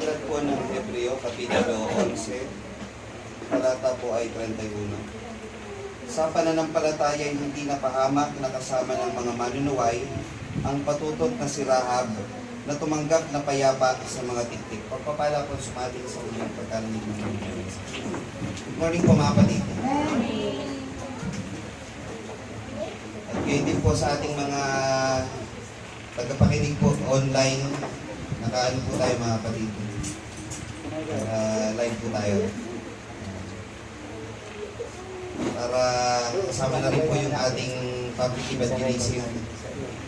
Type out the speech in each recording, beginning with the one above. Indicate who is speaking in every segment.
Speaker 1: aklat po ng Hebreo, Kapitulo 11, talata po ay 31. Sa pananampalataya ay hindi napahamak na kasama ng mga manunuway ang patutot na si Rahab na tumanggap na payapa sa mga tiktik. Pagpapala po sumating sa ulang pagkarinig ng mga. Good morning po mga kapatid. At kayo din po sa ating mga tagapakinig po online. Nakaano po tayo mga kapatid. Live po tayo. Para kasama na rin po yung ating public evangelism.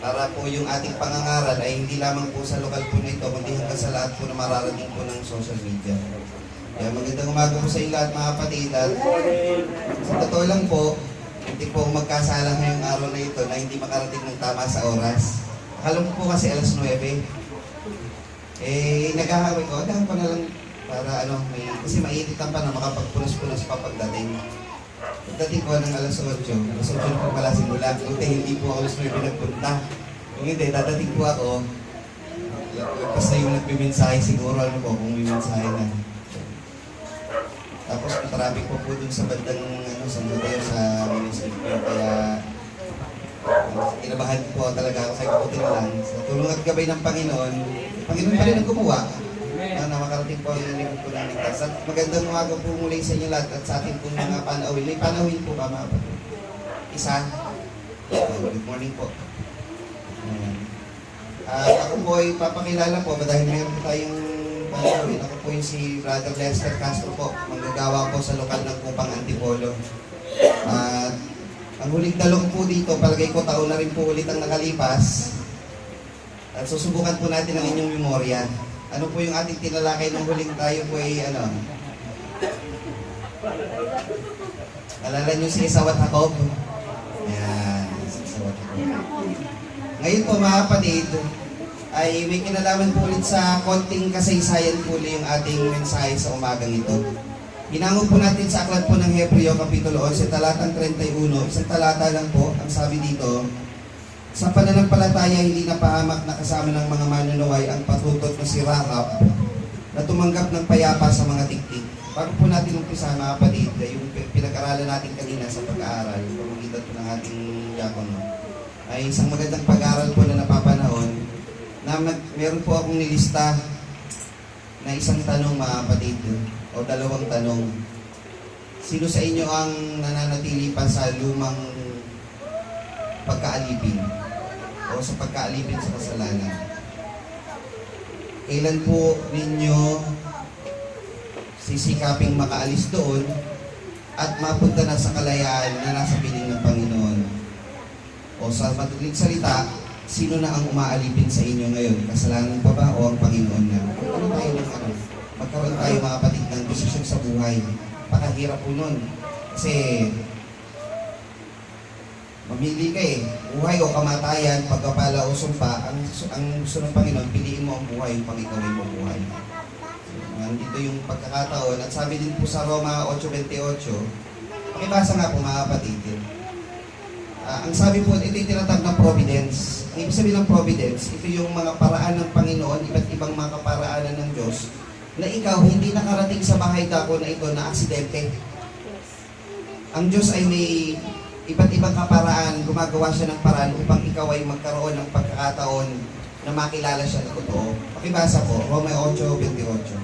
Speaker 1: Para po yung ating pangangaral ay hindi lamang po sa lokal po nito, kundi hanggang sa lahat po na mararating po ng social media. Kaya magandang umaga po sa inyo lahat mga kapatid. At sa totoo lang po, hindi po magkasalang ngayong araw na ito na hindi makarating ng tama sa oras. Akala ko po kasi alas 9. Naghahawi ko, dahan ko na lang para kasi mainit ang panahon, makapagpunas-punas pa pagdating. Pagdating ko ng alas 8 po pala simula. Buti hindi po ako alas 9 nagpunta. Kung hindi, dadating po ako. Tapos na yung nagbimensahe siguro, kung may mensahe na. Tapos traffic po dun sa bandang, sa Mateo, sa municipio. Kaya, kinabahan po talaga ako sa ikutin lang. Sa tulong at gabay ng Panginoon pa rin ang gumawa. Na makarating po yung lingkod po ng ligtas. At magandang umaga po muli sa inyo lahat at sa ating pong mga panawin. May panawin po ba mga kapatid? Isa? Good morning po. Ako po ay papakilala po dahil meron po tayong panawin. Ako po yung si Brother Lester Castro po. Manggagawa po sa lokal ng Kupang Antipolo. At ang huling dalawang po dito, palagay ko taon na rin po ulit ang nakalipas. At susubukan po natin ang inyong memorya. Ano po yung ating tinalakay nung huling tayo po ay Alala nyo si Esau at Jacob? Ayan, si Esau at Jacob. Ngayon po mga kapatid, ay may kinalaman po ulit sa konting kasaysayan po yung ating mensahe sa umagang ito. Hinango po natin sa aklat po ng Hebreo, Kapitulo 11, talatang 31. Isang talata lang po, ang sabi dito, sa pananampalataya, hindi napahamak na kasama ng mga manunuway ang patutot na si Rahab na tumanggap ng payapa sa mga tiktik. Bago po natin umpisa mga kapatid, yung pinag-aralan natin kanina sa pag-aaral, pamagitan po ng ating diakono, ay isang magandang pag-aaral po na napapanahon na meron po akong nilista na isang tanong mga kapatid, o dalawang tanong. Sino sa inyo ang nananatili pa sa lumang pagkaalipin o sa pagkaalipin sa kasalanan? Kailan po ninyo sisikaping makaalis doon at mapunta na sa kalayaan na nasa piling ng Panginoon? O sa matuling salita, sino na ang umaalipin sa inyo ngayon? Kasalanan pa ba o ang Panginoon na? Ano tayo ng magkaroon tayo mga kapatid ng desisyon sa buhay. Pakahirap po nun. Kasi mamili ka buhay o kamatayan, pagkapala o sumpa, ang gusto ng Panginoon, piliin mo ang buhay upang ikaw ay mabuhay. So, nandito yung pagkakataon. At sabi din po sa Roma 8:28, pakibasa nga po mga kapatid. Ang sabi po, ito yung tinatawag na providence. Ang ibig sabihin ng providence, ito yung mga paraan ng Panginoon, iba't ibang mga kaparaanan ng Diyos, na ikaw hindi nakarating sa bahay dako na ito na aksidente. Ang Diyos ay may iba't ibang kaparaan, gumagawa siya ng paraan upang ikaw ay magkaroon ng pagkakataon na makilala siya na totoo. Pakibasa po, Roma 8:28.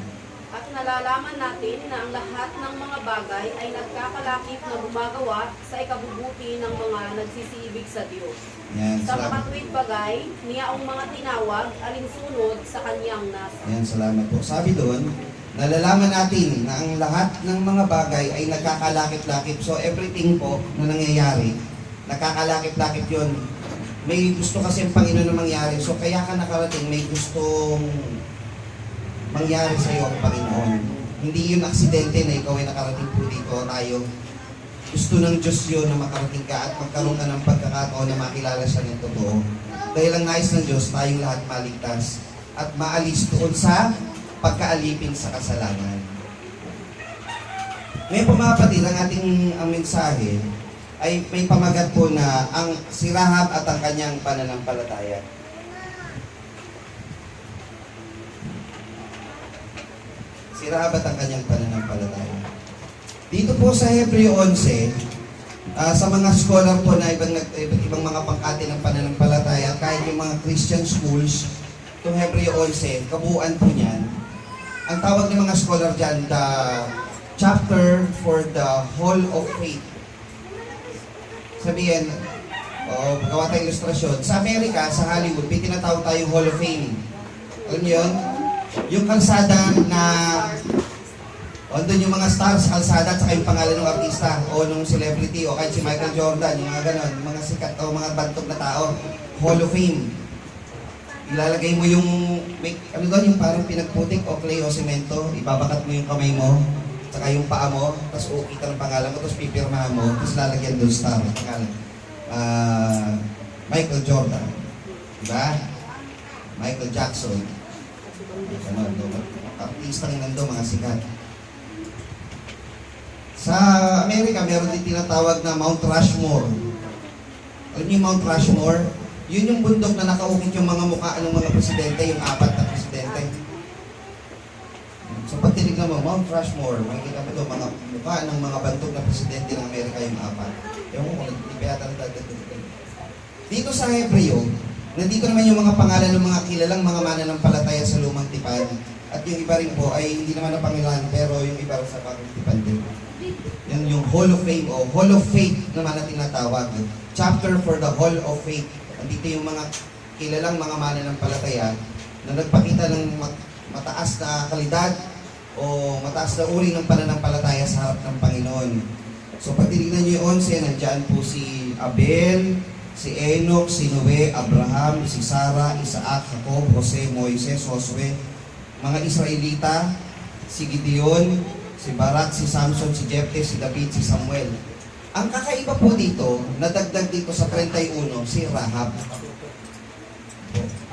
Speaker 2: At nalalaman natin na ang lahat ng mga bagay ay nagkakalakip na gumagawa sa ikabubuti ng mga nagsisiibig sa Diyos.
Speaker 1: Yan,
Speaker 2: Sa makatuwid bagay, niya ang mga tinawag alinsunod sa kanyang nasa.
Speaker 1: Yan, salamat po. Sabi doon, nalalaman natin na ang lahat ng mga bagay ay nagkakalakip-lakip. So everything po na nangyayari, nagkakalakip-lakip yun. May gusto kasi ang Panginoon na mangyari. So kaya ka nakarating, may gustong mangyari sa iyo ang Panginoon. Hindi yun aksidente na ikaw ay nakarating po dito tayo. Gusto ng Diyos yun na makarating ka at magkaroon ka ng pagkakataon na makilala siya ng totoo. Dahil ang nais ng Diyos, tayong lahat maligtas at maalis doon sa pagkaalipin sa kasalanan. Ngayon po mga kapatid, ang ating mensahe ay may pamagat po na ang si Rahab at ang kanyang pananampalataya. Si Rahab at ang kanyang pananampalataya. Dito po sa Hebreo 11, sa mga scholar po na ibang mga pangkati ng pananampalataya, kahit yung mga Christian schools, itong Hebreo 11, kabuuan po niyan, ang tawag ng mga scholar dyan, the chapter for the Hall of Faith. Sabihin, gawa tayong ilustrasyon. Sa Amerika, sa Hollywood, may tinatawag tayong Hall of Fame. Alam niyo yun? Yung kalsada na doon yung mga stars, kalsada, at saka yung pangalan ng artista o ng celebrity o kahit si Michael Jordan, yung mga ganon, yung mga sikat o mga bantog na tao. Hall of Fame. Ilalagay mo yung, ano doon, yung parang pinagputik o clay o semento, ibabakat mo yung kamay mo, saka yung paa mo, tapos ukita ng pangalan mo, tapos pipirmahan mo, tapos lalagyan doon star, pangalan. Michael Jordan. Diba? Michael Jackson. Ganon, artistang nando, mga sikat. Sa Amerika, meron din tinatawag na Mount Rushmore. Alam niyo yung Mount Rushmore? Yun yung bundok na nakaukit yung mga mukha ng mga presidente, yung 4 na presidente. So pag tinignan mo, Mount Rushmore, makikita mo ito, mga mukha ng mga bantog na presidente ng Amerika yung 4. Yung kung nagpipiyata na dito sa Hebreo, nandito naman yung mga pangalan ng mga kilalang mga mananampalataya sa lumang tipan. At yung iba rin po ay hindi naman napangilan, pero yung iba sa bagong tipan din. Yan yung Hall of Fame o Hall of Faith naman na tinatawag. Chapter for the Hall of Faith. Andito yung mga kilalang mga mananampalataya na nagpakita ng mataas na kalidad o mataas na uri ng pananampalataya sa harap ng Panginoon. So pag tinignan nyo yung 11, nandyan po si Abel, si Enoch, si Noe, Abraham, si Sarah, Isaac, Jacob, Jose, Moises, Josue, mga Israelita, si Gideon, si Barak, si Samson, si Jepte, si David, si Samuel. Ang kakaiba po dito, nadagdag dito sa 31, si Rahab.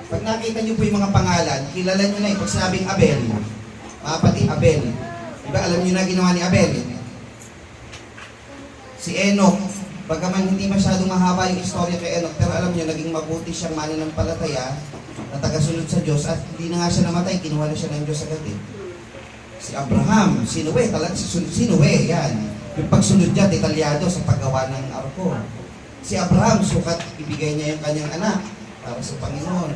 Speaker 1: Pag nakita niyo po yung mga pangalan, kilala niyo na pag sinabing Abel, mga pati Abel. Diba alam niyo na ginawa ni Abel? Si Enoch, bagaman hindi masyadong mahaba yung istorya kay Enoch, pero alam niyo, naging mabuti siyang mananampalataya na tagasunod sa Diyos at hindi na nga siya namatay, kinuha na siya ng Diyos agad eh. Si Abraham, si Noe, talagang si Noe, yan. Yung pagsunod niya, detalyado sa paggawa ng arko. Si Abraham, sukat ibigay niya yung kanyang anak para sa Panginoon.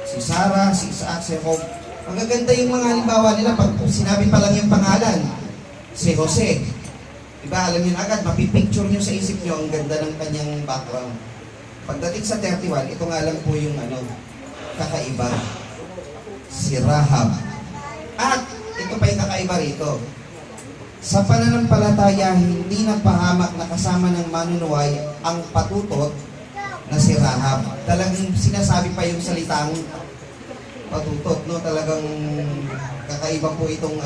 Speaker 1: Si Sarah, si Isaac, si Jacob. Ang gaganda yung mga halimbawa nila, pag sinabi pa lang yung pangalan. Si Jose. Diba, alam niyo na agad, mapipicture niyo sa isip niyo ang ganda ng kanyang background. Pagdating sa 31, ito nga lang po yung kakaiba. Si Rahab. At ito pa yung kakaiba rito. Sa pananampalataya, hindi napahamak na kasama ng manunuway ang patutot na si Rahab. Talagang sinasabi pa yung salitang patutot, no? Talagang kakaiba po itong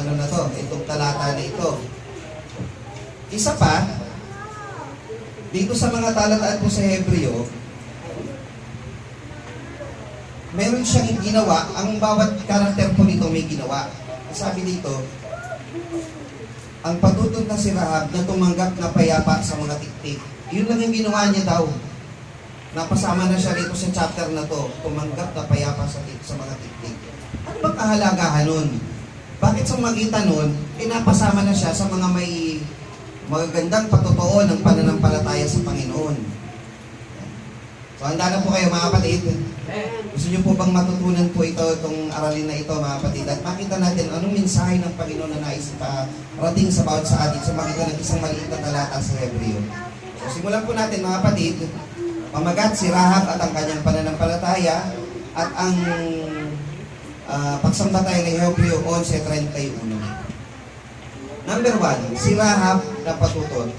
Speaker 1: itong talata na ito. Isa pa, dito sa mga talataan po sa Hebreo, meron siyang ginawa, ang bawat karakter po dito may ginawa. Sabi dito, ang patutot na si Rahab na tumanggap na payapa sa mga tiktik. Yun lang yung ginawa niya daw. Napasama na siya rito sa chapter na to, tumanggap na payapa sa mga tiktik. Ano bang kahalagahan nun? Bakit sa magitan nun, napasama na siya sa mga may magagandang patotoo ng pananampalataya sa Panginoon. So, handa na po kayo mga kapatid. Gusto niyo po bang matutunan po itong aralin na ito mga kapatid? At makita natin anong mensahe ng Panginoon na nais parating sa bawat sa atin sa makita ng isang maliit na talata sa Hebreo. So, simulan po natin mga kapatid. Pamagat si Rahab at ang kanyang pananampalataya at ang pagsambatay ng Hebreo 11:31. Number 1, si Rahab na patutot.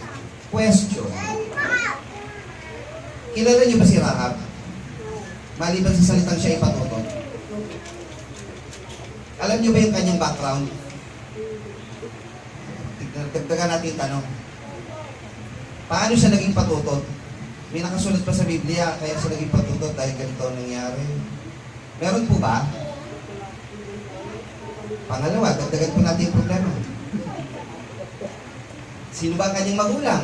Speaker 1: Question. Kilala niyo ba si Rahab? Maliban sa salitang siya ipatutot. Alam niyo ba yung kanyang background? Dagdagan natin yung tanong. Paano siya naging patutot? May nakasulat pa sa Biblia, kaya siya naging patutot dahil ganito ang nangyari. Meron po ba? Pangalawa, dagdagan po natin yung problema. Sino ba ang kanyang magulang?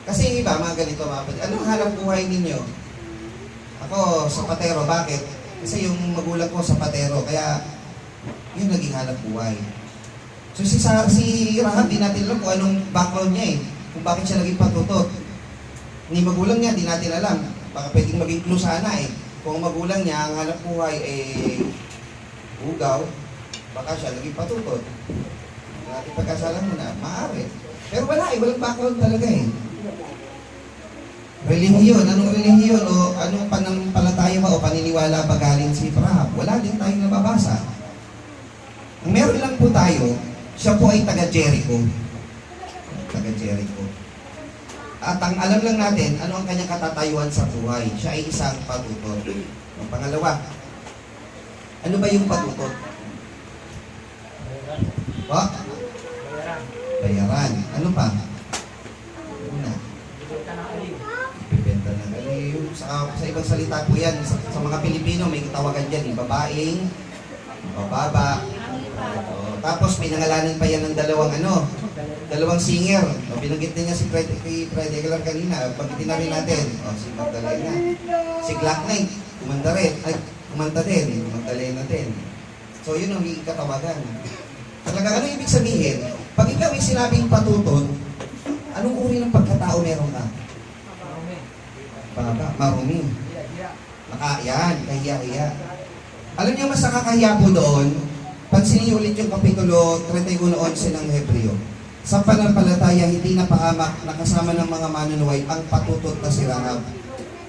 Speaker 1: Kasi yung iba, mga ganito, mga kapatid. Anong hanap buhay ninyo? Ako, sapatero. Bakit? Kasi yung magulang ko, sapatero. Kaya, Yun naging hanap buhay. So si Rahab, di natin alam kung anong background niya eh. Kung bakit siya naging patutot. Ni magulang niya, di natin alam. Baka pwedeng maging clue sana eh. Kung ang magulang niya, ang hanap buhay eh ugaw, baka siya naging patutot. Natin pagkasalan mo na, maaari. Pero wala eh, walang background talaga eh. Relihiyon, anong relihiyon o anong pananampalataya ba o paniniwala ba galing si Rahab? Wala din tayong nababasa. Ang meron lang po tayo, siya po ay taga Jericho. Taga Jericho. At ang alam lang natin, ano ang kanyang katatayuan sa buhay? Siya ay isang patutot. Ang pangalawa, ano ba yung patutot? What? Bayaran. Ano pa? Una. Ibibenta ng aliw. Sa ibang salita po yan, sa mga Pilipino, may tawagan dyan, babaeng, bababa. Tapos may nangalanan pa yan ng dalawang singer. Binanggit din niya si Freddy Aguilar kanina. Banggitin na rin natin. Si Magdalena. Si Glock Knight, kumanta din. Magdalena din. So yun ang katawagan. Talaga, ano ibig sabihin? Pag ikaw ay sinabing patuton, anong uri ng pagkatao meron ka? Marumi. Yan, kahiya-hiya. Alam niyo, mas nakakahiya po doon, pansinin niyo ulit yung Kapitulo 31:11 ng Hebreo. Sa pananampalataya, hindi napahamak na kasama ng mga manunuway ang patutot na si Rahab.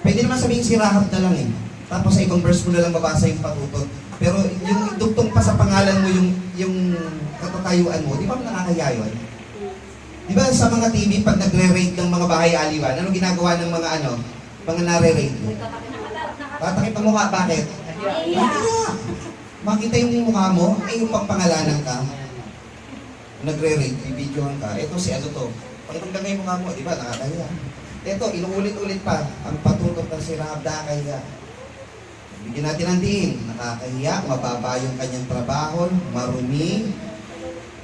Speaker 1: Pwede naman sabihin si Rahab na lang eh. Tapos sa ibang verse mo na lang babasa yung patutot. Pero yung dugtong pa sa pangalan mo, yung katatayuan mo, di ba nakakahiya yun? Di ba sa mga TV, pag nagre-rate ng mga bahay aliwan, ano ginagawa ng mga nare-rate mo? Tatakip ang mukha, bakit? Makita yung mukha mo, ay yung pagpangalanan ka. Nagre-rate, bibidyohan ka. Ito si ano to. Pakitang yung mukha mo, di ba? Nakakahiya. Ito, inuulit-ulit pa. Ang patutot ng si Rahab, nakakahiya. Bigyan natin ang diin. Nakakahiya, mababa yung kanyang trabaho, marumi.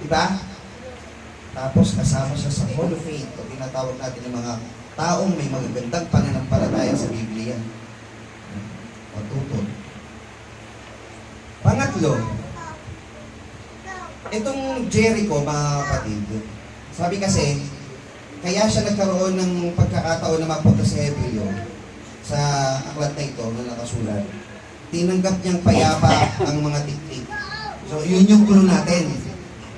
Speaker 1: Diba? Tapos kasama siya sa Hall of Faith. O tinatawag natin ng mga taong may magagandang pananampalataya sa Biblia. Patutot. Pangatlo, itong Jericho, mga kapatid, sabi kasi, kaya siya nagkaroon ng pagkakataon na mapunta sa Hebreo, sa aklat na ito na nakasulat. Tinanggap niyang payapa ang mga tiktik. So, yun yung clue natin.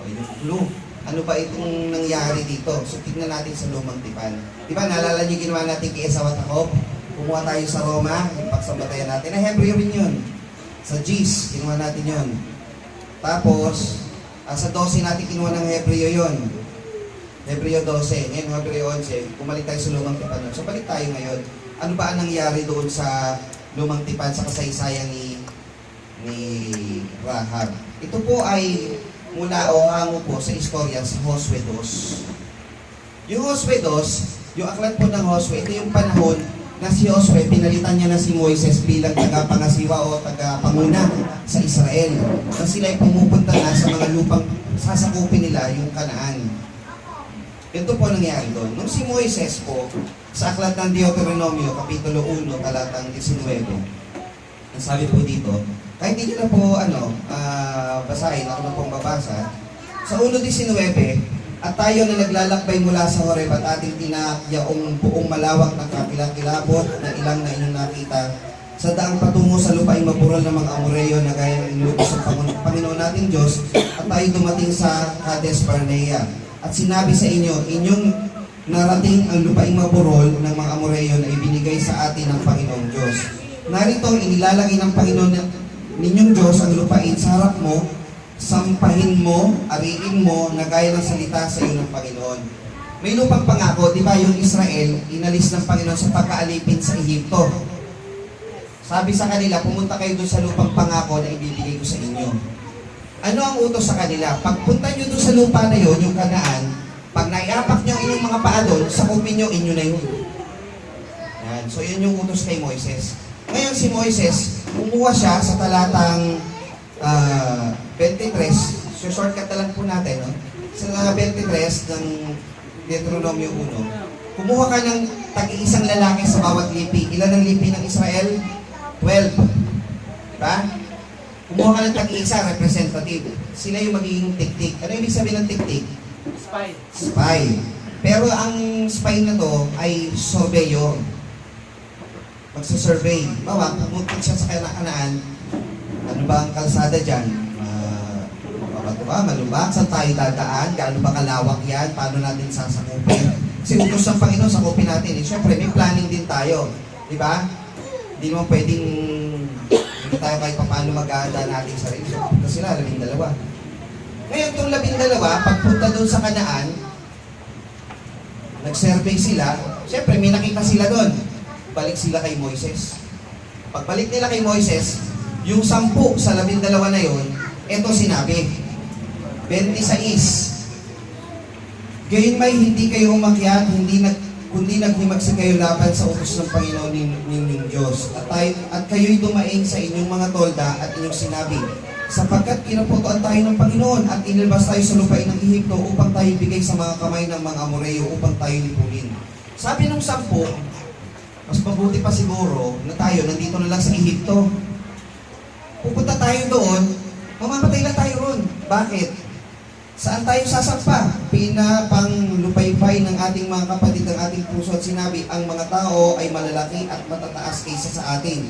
Speaker 1: O, yung clue. Ano ba itong nangyari dito? So, tignan natin sa Lumang Tipan. Di ba, naalala niyo ginawa natin kay Esau at Jacob? Kumuha tayo sa Roma, yung pagsambatayan natin. Na Hebreo rin yun. Sa Gis, kinuha natin yun. Tapos, sa 12 natin kinuha ng Hebreo yun. Hebreo 12. Ngayon, Hebreo 11. Bumalik tayo sa Lumang Tipan. So, balik tayo ngayon. Ano ba ang nangyari doon sa Lumang Tipan sa kasaysayan ni Rahab? Ito po ay mula o hango po sa istorya sa Josue 2. Yung Josue 2, yung aklat po ng Josue, ito yung panahon na si Josue, pinalitan niya na si Moises bilang tagapangasiwa o tagapanguna sa Israel. Na sila ay pumupunta na sa mga lupang sasakupin nila yung Kanaan. Ito po nangyari doon. Nung si Moises po, sa aklat ng Deuteronomio, Kapitulo 1, talatang 19, ang sabi po dito, kahit hindi nyo na po basahin, ako na pong babasa, sa 1:19, at tayo na naglalakbay mula sa Horeb at ating tinakyaong buong malawak na kakilakilabot na ilang na inyong nakita, sa daang patungo sa lupaing mapural ng mga Amoreo na gaya ng inubos ng Panginoon nating Diyos, at tayo dumating sa Cades Barnea. At sinabi sa inyo, inyong narating ang lupaing maburol ng mga Amoreo na ibinigay sa atin ng Panginoong Diyos. Narito, inilalagay ng Panginoon ninyong Diyos ang lupain sa harap mo, sampahin mo, ariin mo, na gaya ng salita sa iyo ng Panginoon. May lupang pangako, di ba yung Israel, inalis ng Panginoon sa pagkaalipin sa Ehipto. Sabi sa kanila, pumunta kayo doon sa lupang pangako na ibibigay ko sa inyo. Ano ang utos sa kanila? Pagpunta nyo doon sa lupa na yun, yung Kanaan, pag naiapak nyo ang inyong mga paa doon, sakupin nyo, inyo na yun. Yan. So, yun yung utos kay Moises. Ngayon si Moises, kumuha siya sa talatang 23, so shortcut na lang po natin, no? Sa 23 ng Deuteronomio 1, kumuha ka ng tag-iisang lalaki sa bawat lipi. Ilan ang lipi ng Israel? 12. Diba? kumuha ka ng tag-isa, representative. Sila yung magiging tik-tik. Ano ibig sabihin ng tik-tik?
Speaker 3: Spy.
Speaker 1: Spy. Pero ang spy na to ay surveyor. Magsasurvey. Bawa, pumunta siya sa kanaan, ano ba ang kalsada dyan? Mabato ba? Malubak? Saan tayo dadaan? Gaano ba kalawak yan? Paano natin sasakupin? Kasi utos ng Panginoon, sakupin natin. Siyempre, may planning din tayo. Di ba? Hindi naman pwedeng hindi tayo kahit paano mag-aanda natin sarili. So, punta sila, 12. Ngayon, itong 12, pagpunta doon sa kanaan, nag-survey sila, siyempre may nakita sila doon. Balik sila kay Moises. Pagbalik nila kay Moises, yung 10 sa 12 na yon, eto sinabi, 26. Gayunmay hindi kayo umakyat, kundi naghimagsik kayo laban sa utos ng Panginoon ninyong Diyos. At kayo'y dumaing sa inyong mga tolda at inyong sinabi, sapagkat pinaputuan tayo ng Panginoon at inilabas tayo sa lupain ng Ehipto upang tayo bigay sa mga kamay ng mga Amoreo upang tayo lipulin. Sabi nung 10, mas mabuti pa siguro na tayo nandito na lang sa Ehipto. Pupunta tayo doon, mamamatay lang tayo ron. Bakit? Saan tayo sasampa? Pinapang-lupaypay ng ating mga kapatid ng ating puso at sinabi, ang mga tao ay malalaki at matataas kaysa sa atin.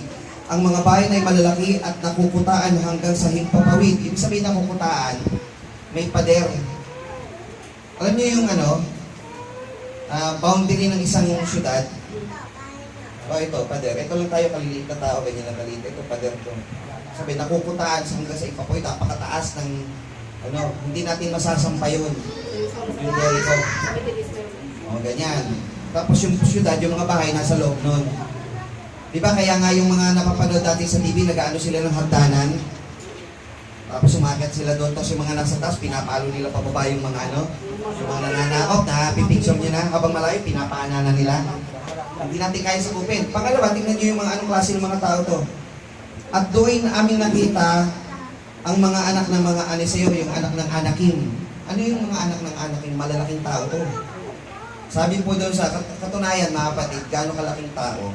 Speaker 1: Ang mga bayan ay malalaki at nakukutaan hanggang sa himpapawid. Ibig sabihin nakukutaan, may pader. Alam niyo yung boundary ng isang syudad? Ito, pader. Ito lang tayo, kaliliit na tao, ganyan lang kaliit. Ito, pader to. Sabi, nakukutaan hanggang sa himpapawid, napakataas ng hindi natin masasampa yun. Yung Jericho. Ganyan. Tapos yung syudad, yung mga bahay, nasa loob nun. Di ba kaya nga yung mga napapanood dati sa TV, nag-ano sila ng hagdanan? Tapos umakyat sila doon, tapos yung mga nasa taas, pinapalo nila pababa yung mga yung mga nananakop, na pipicture nyo na, habang malayo, pinapaana na nila. Hindi natin kaya sakupin. Pangalawa, tingnan nyo yung mga anong klase ng mga tao to. At doon aming nakita ang mga anak ng mga Aneseo, yung anak ng Anakim. Ano yung mga anak ng Anakim? Malalaking tao to. Sabi po doon sa katunayan, mga kapatid, gaano kalaking tao.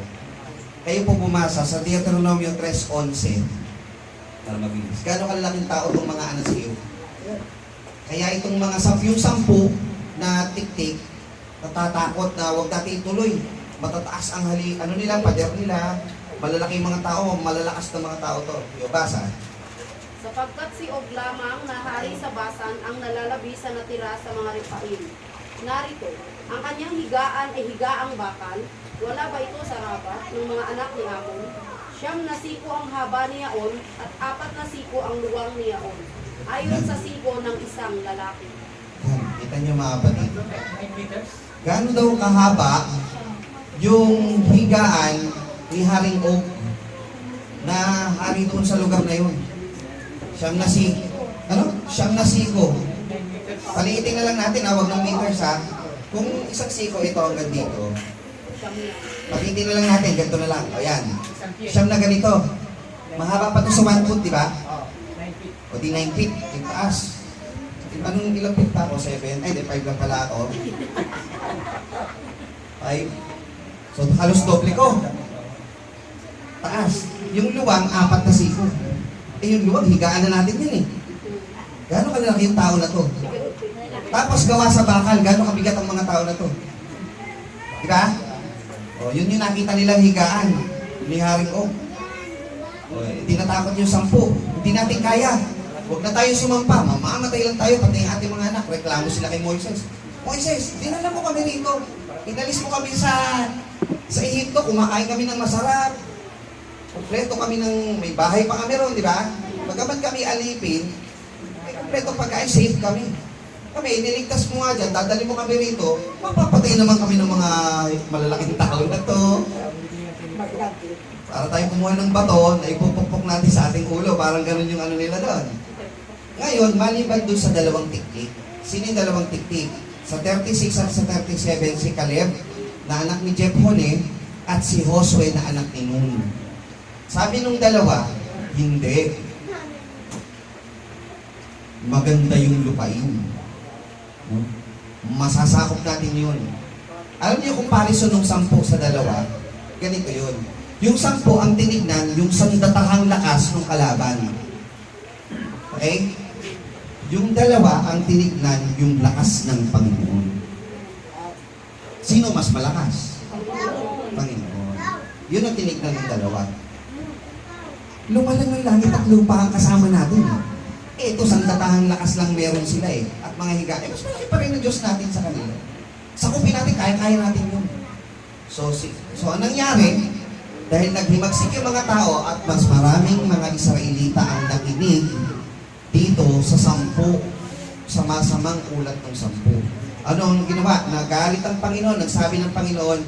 Speaker 1: Kayo po bumasa sa Deuteronomio 3:11. Para mabilis. Gaano kalaking tao itong mga Aneseo. Kaya itong mga yung 10 na tik-tik, natatakot na huwag natin ituloy. Matataas ang pader nila. Malalaking mga tao, malalakas na mga tao to. Yung basa.
Speaker 2: Sapagkat si Og lamang na hari sa Basan ang nalalabi sa natira sa mga Refaim. Narito, ang kanyang higaan ay higaang bakal. Wala ba ito sa raba ng mga anak ni Amon? 9 na siko ang haba niyaon at 4 na siko ang luwang niyaon. Ayon sa siko ng isang lalaki.
Speaker 1: Kita niyo mga kapatid.
Speaker 3: 9 meters.
Speaker 1: Gaano daw kahaba yung higaan ni Haring Og na hari doon sa lugar na yun? Siyam na siko. Paliitin na lang natin, wag ng meters ha. Kung isang siko ito hanggang dito, paliitin na lang natin, ganito na lang. O yan. Siyam na ganito. Mahaba pa to sa 1 foot, di ba?
Speaker 3: 9 feet.
Speaker 1: O di 9 feet, yung taas. Anong ilang feet pa ako? 7? Ay, di 5 lang pala ako. 5. So, halos doble ko. Taas. Yung luwang, 4 na siko. Yung luwag, higaan na natin yun eh. Gano'ng kalaki yung tao na to? Tapos gawa sa bakal, gano'ng kabigat ang mga tao na to? Diba? O, yun yung nakita nilang higaan ni Haring Og. Hindi natakot yung 10. Hindi natin kaya. Huwag na tayo sumampa. Mamamatay lang tayo, pati yung ating mga anak. Reklamo sila kay Moises. Moises, dinala mo kami rito. Inalis mo kami sa Ehipto. Kumakain kami ng masarap. Kompleto kami may bahay pa kami ron, di ba? Pagkaman kami alipin, may kompleto pagkain, safe kami. Kami, iniligtas mo nga dyan, dadali mo kami rito, mapapatay naman kami ng mga malalaking tao na to. Para tayo kumuha ng bato, na ipupukpok natin sa ating ulo, parang ganun yung nila doon. Ngayon, maliban doon sa 2 tiktik. Sino yung 2 tiktik? Sa 36 at sa 37, si Caleb, na anak ni Jephone, at si Josue na anak ni Nun. Sabi nung 2, hindi. Maganda yung lupain. Masasakop natin yun. Alam niyo comparison ng 10 sa 2, ganito yun. Yung 10 ang tinignan, yung sandatahang lakas ng kalaban. Okay? Yung dalawa ang tinignan yung lakas ng Panginoon. Sino mas malakas? Panginoon. Yun ang tinignan ng dalawa. Lumalang ng langit at lupa ang kasama natin. Ito, sandatahang lakas lang meron sila eh. At mga higa, mas malaki pa rin ang Diyos natin sa kanila. Sakupin natin, kaya-kaya natin yun. So ang nangyari, dahil naghimagsik yung mga tao at mas maraming mga Israelita ang nakinig dito sa 10, sa masamang ulat ng 10. Ano ang ginawa? Nagalit ang Panginoon, nagsabi ng Panginoon,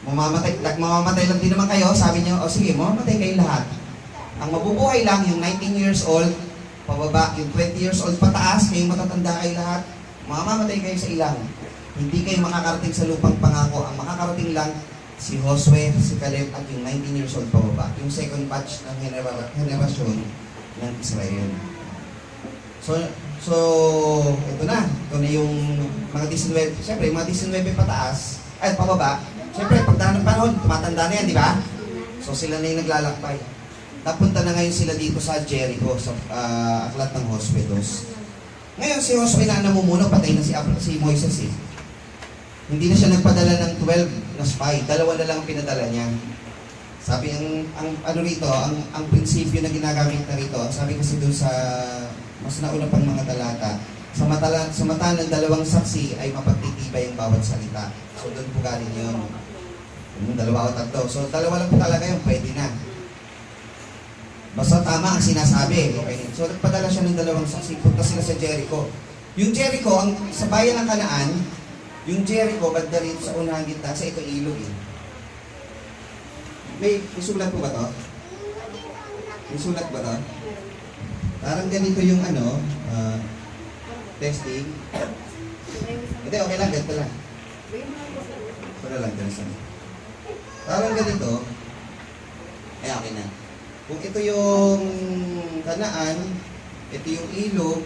Speaker 1: mamamatay lang din naman kayo. Sabi niya, o sige, mamamatay kayo lahat. Ang mabubuhay lang, yung 19 years old, pababa, yung 20 years old pataas, kayong matatanda kayo lahat, mamamatay kayo sa ilang. Hindi kayo makakarating sa lupang pangako. Ang makakarating lang, si Josue, si Caleb, at yung 19 years old pababa. Yung second batch ng henerasyon ng Israel. So, ito na. Ito na yung mga 19. Siyempre, yung mga 19 pataas, ay pababa. Siyempre, pagdaan ng panahon, tumatanda na yan, di ba? So, sila na yung naglalakbay. Napunta na ngayon sila dito sa Jericho, sa aklat ng Josue 2. Ngayon, si Josue na namumuno, patay na si Moises eh. Hindi na siya nagpadala ng 12 na spy. 2 na lang ang pinadala niya. Sabi, ang prinsipyo na ginagamit na rito, sabi kasi doon sa mas nauna pang mga talata, sa mata ng 2 saksi ay mapagtitibay ang bawat salita. So doon po galing yun. 2 o 3. So 2 lang po talaga yun, pwede na. Basta tama ang sinasabi. Okay. So nagpadala siya ng 2 saksi, punta sila sa Jericho. Yung Jericho, sa bayan ng Kanaan, yung Jericho, banda rin sa unahang gitna, sa ito ilog eh. May sulat po ba to? May sulat ba to? Parang ganito yung testing. Hindi, okay lang, ganito lang. Para lang, ganito. Parang ganito. Ay, okay na. Kung ito yung Kanaan, ito yung ilog,